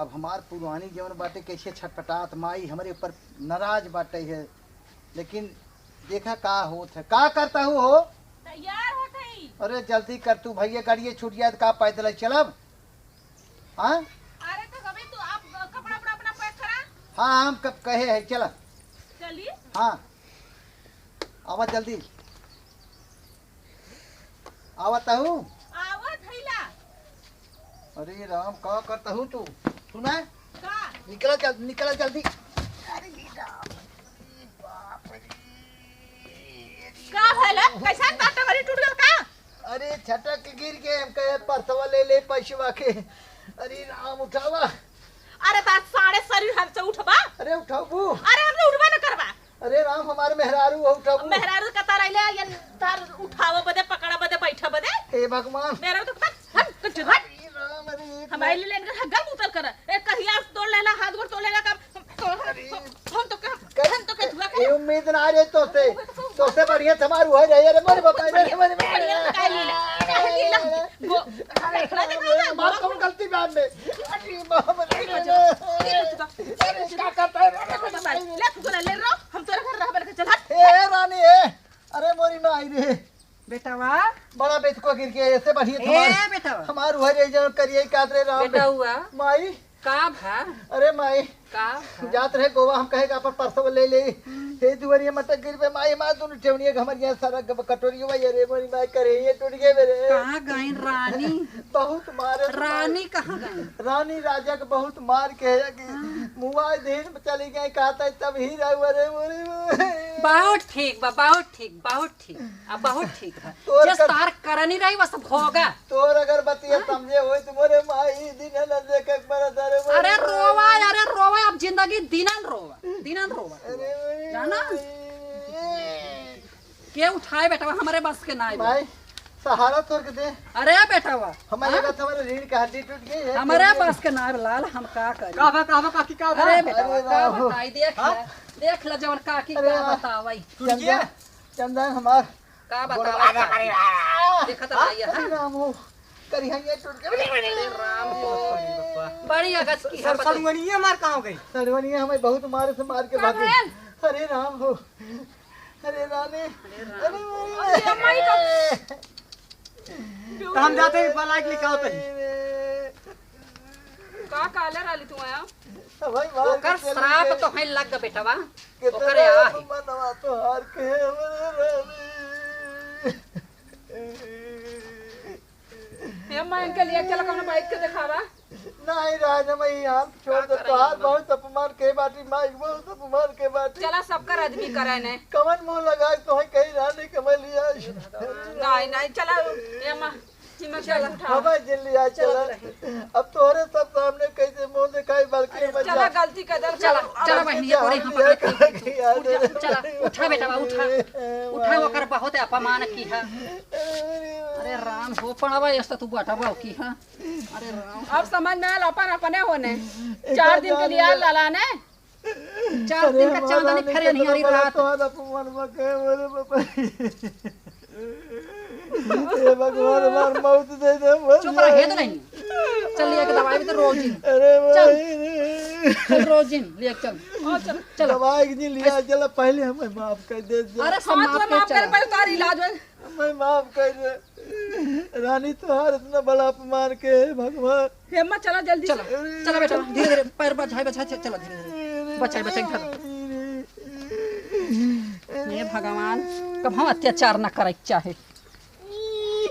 अब हमार पुरानी जीवन बाटे कैसे छटपटात माई हमारे ऊपर नाराज बाटे है लेकिन देखा का होत है का करता हूँ हो तैयार होते ही। अरे जल्दी कर तू भैया गाड़िए छूट जाए तो का पैदल चलब हाँ अरे तो कभी तू आप कपड़ा हाँ हम कब कहे है चला। चलिए हाँ आवा जल्दी आवता हूँ। आवत हैला अरे राम का करता हूँ तू सुना का निकला जल्दी। का भला कैसा बात करी टूट गल का अरे छटक के गिर के हम कहे परसवा ले पैसे के। अरे राम उठावा। अरे बात साढ़े शरीर हाथ से उठबा अरे उठाबू। अरे हमने उठबा न करबा अरे राम हमारे मेहरारू हो उठाबू। मेहरारू का तारैले या तार उठावा बदे पकड़ा बदे बैठा बदे हे भगवान। मेरा तो हट कुछ हट अरे राम अरे हमारे लिए लेने का गल उतर कर एक कहिया तोड़ लेला हाथ गोड़ तोड़ लेला का हम तो के धुआ ये उम्मीद ना रहे तो से बढ़िया हमारू हो रही। अरे मोरे बाबा रे मोरे बात कौन गलती बात में। अरे बाप रे क्या करता है ले तू ले रो हम तोरे घर रहबे के चल हट ए रानी ए। अरे मोरी माँ आई रे बेटावा बड़ा बेच को गिर के ऐसे बढ़िया ए बेटावा हमारू हो रही जो करिए कातरे राम बेटा हुआ माई। का भा अरे माई का जात रहे गोवा हम कहेगा अपन परसों ले ले हे दुवरिया मटक गिर पे माई माँ दोनों टेवनिया हमारे यहाँ सारा कटोरी हुआ ये रे मोरी माई करे ये टूट गए मेरे। कहाँ गई रानी बहुत मारे रानी कहाँ गई रानी राजा के बहुत मार के है कि मुआ देन में चली गई कहता है तब ही रहुआ रे मोरी। बहुत ठीक बा बहुत ठीक अब बहुत ठीक बा तोर जस तार करनी रही बस होगा। तोर अगर बतिया समझे हो तुम्हारे माई दिन न देख पर अरे रोवा अब जिंदगी दिनन रोवा जाना के उठाए बेटा हमारे बस के ना भाई सहारा तोड़ के दे। अरे बेटावा हमारे का तुम्हारे रीढ़ का हड्डी टूट गई है। हमारे बस के ना लाल हम का करी कहवा काकी का अरे बेटावा अरे का बाबू। बताई देख ल जवन काकी अरे का वाह। बतावई चंदन चंदन हमार का बतावा देखत रहिए अरे राम हो करी है ये टूट के। राम हो बड़ी अगस्त की है बताई। सरसंगनिया मार कहाँ गई सरवनिया हमें बहुत मारे से मार के भागे। अरे राम हो अरे रानी अरे अम्माई तो हम जाते हैं बलाइक लिखा होता है का काले राली तू आया भाई मार ओकर श्राप तो है लग ग बेटवा के ओकरे आ मनवा तो हार के हे अम्मा इनके लिए चला कौन बाइक के दिखावा नहीं राजा मैं यहाँ छोड़ दे तोहार बहुत अपमान के बाटी माइक बहुत अपमान के बाटी चला सबका आदमी करे ने कमन मुंह लगा तो है कहीं रानी कमल लिया नहीं चला हे अम्मा चिमक चला उठा हमें जिल लिया चला। अब तोहरे सब सामने कैसे मुंह दिखाई बल्कि चला गलती कर दे चला बहनी तोरे हम पकड़ चला उठा बेटवा उठा ओकर बहुत अपमान की है। अरे राम हो पड़वा ऐसा तू बटवा की है। अरे राम अब समझ में आयल अपन अपने होने 4 दिन के लिए लालाने 4 दिन का चांदनी फेरे नहीं हरी रात तोहर अपमान मके मोरे बाबा हे भगवान हमार मौत दे दे चुप रहे तो नहीं चल लिया के दवाई भी तो रोज दिन अरे चल रोज दिन ले चल चल दवाई नहीं लिया चला पहले हमें माफ कर दे अरे सब माफ कर पर तार इलाज है हमें माफ कर दे रानी तोहार इतना बड़ा अपमान के भगवान। हे अम्मा चला जल्दी चल चल बेटा धीरे धीरे पैर बचा चल धीरे धीरे बचा ये भगवान कब हम अत्याचार न करे चाहे।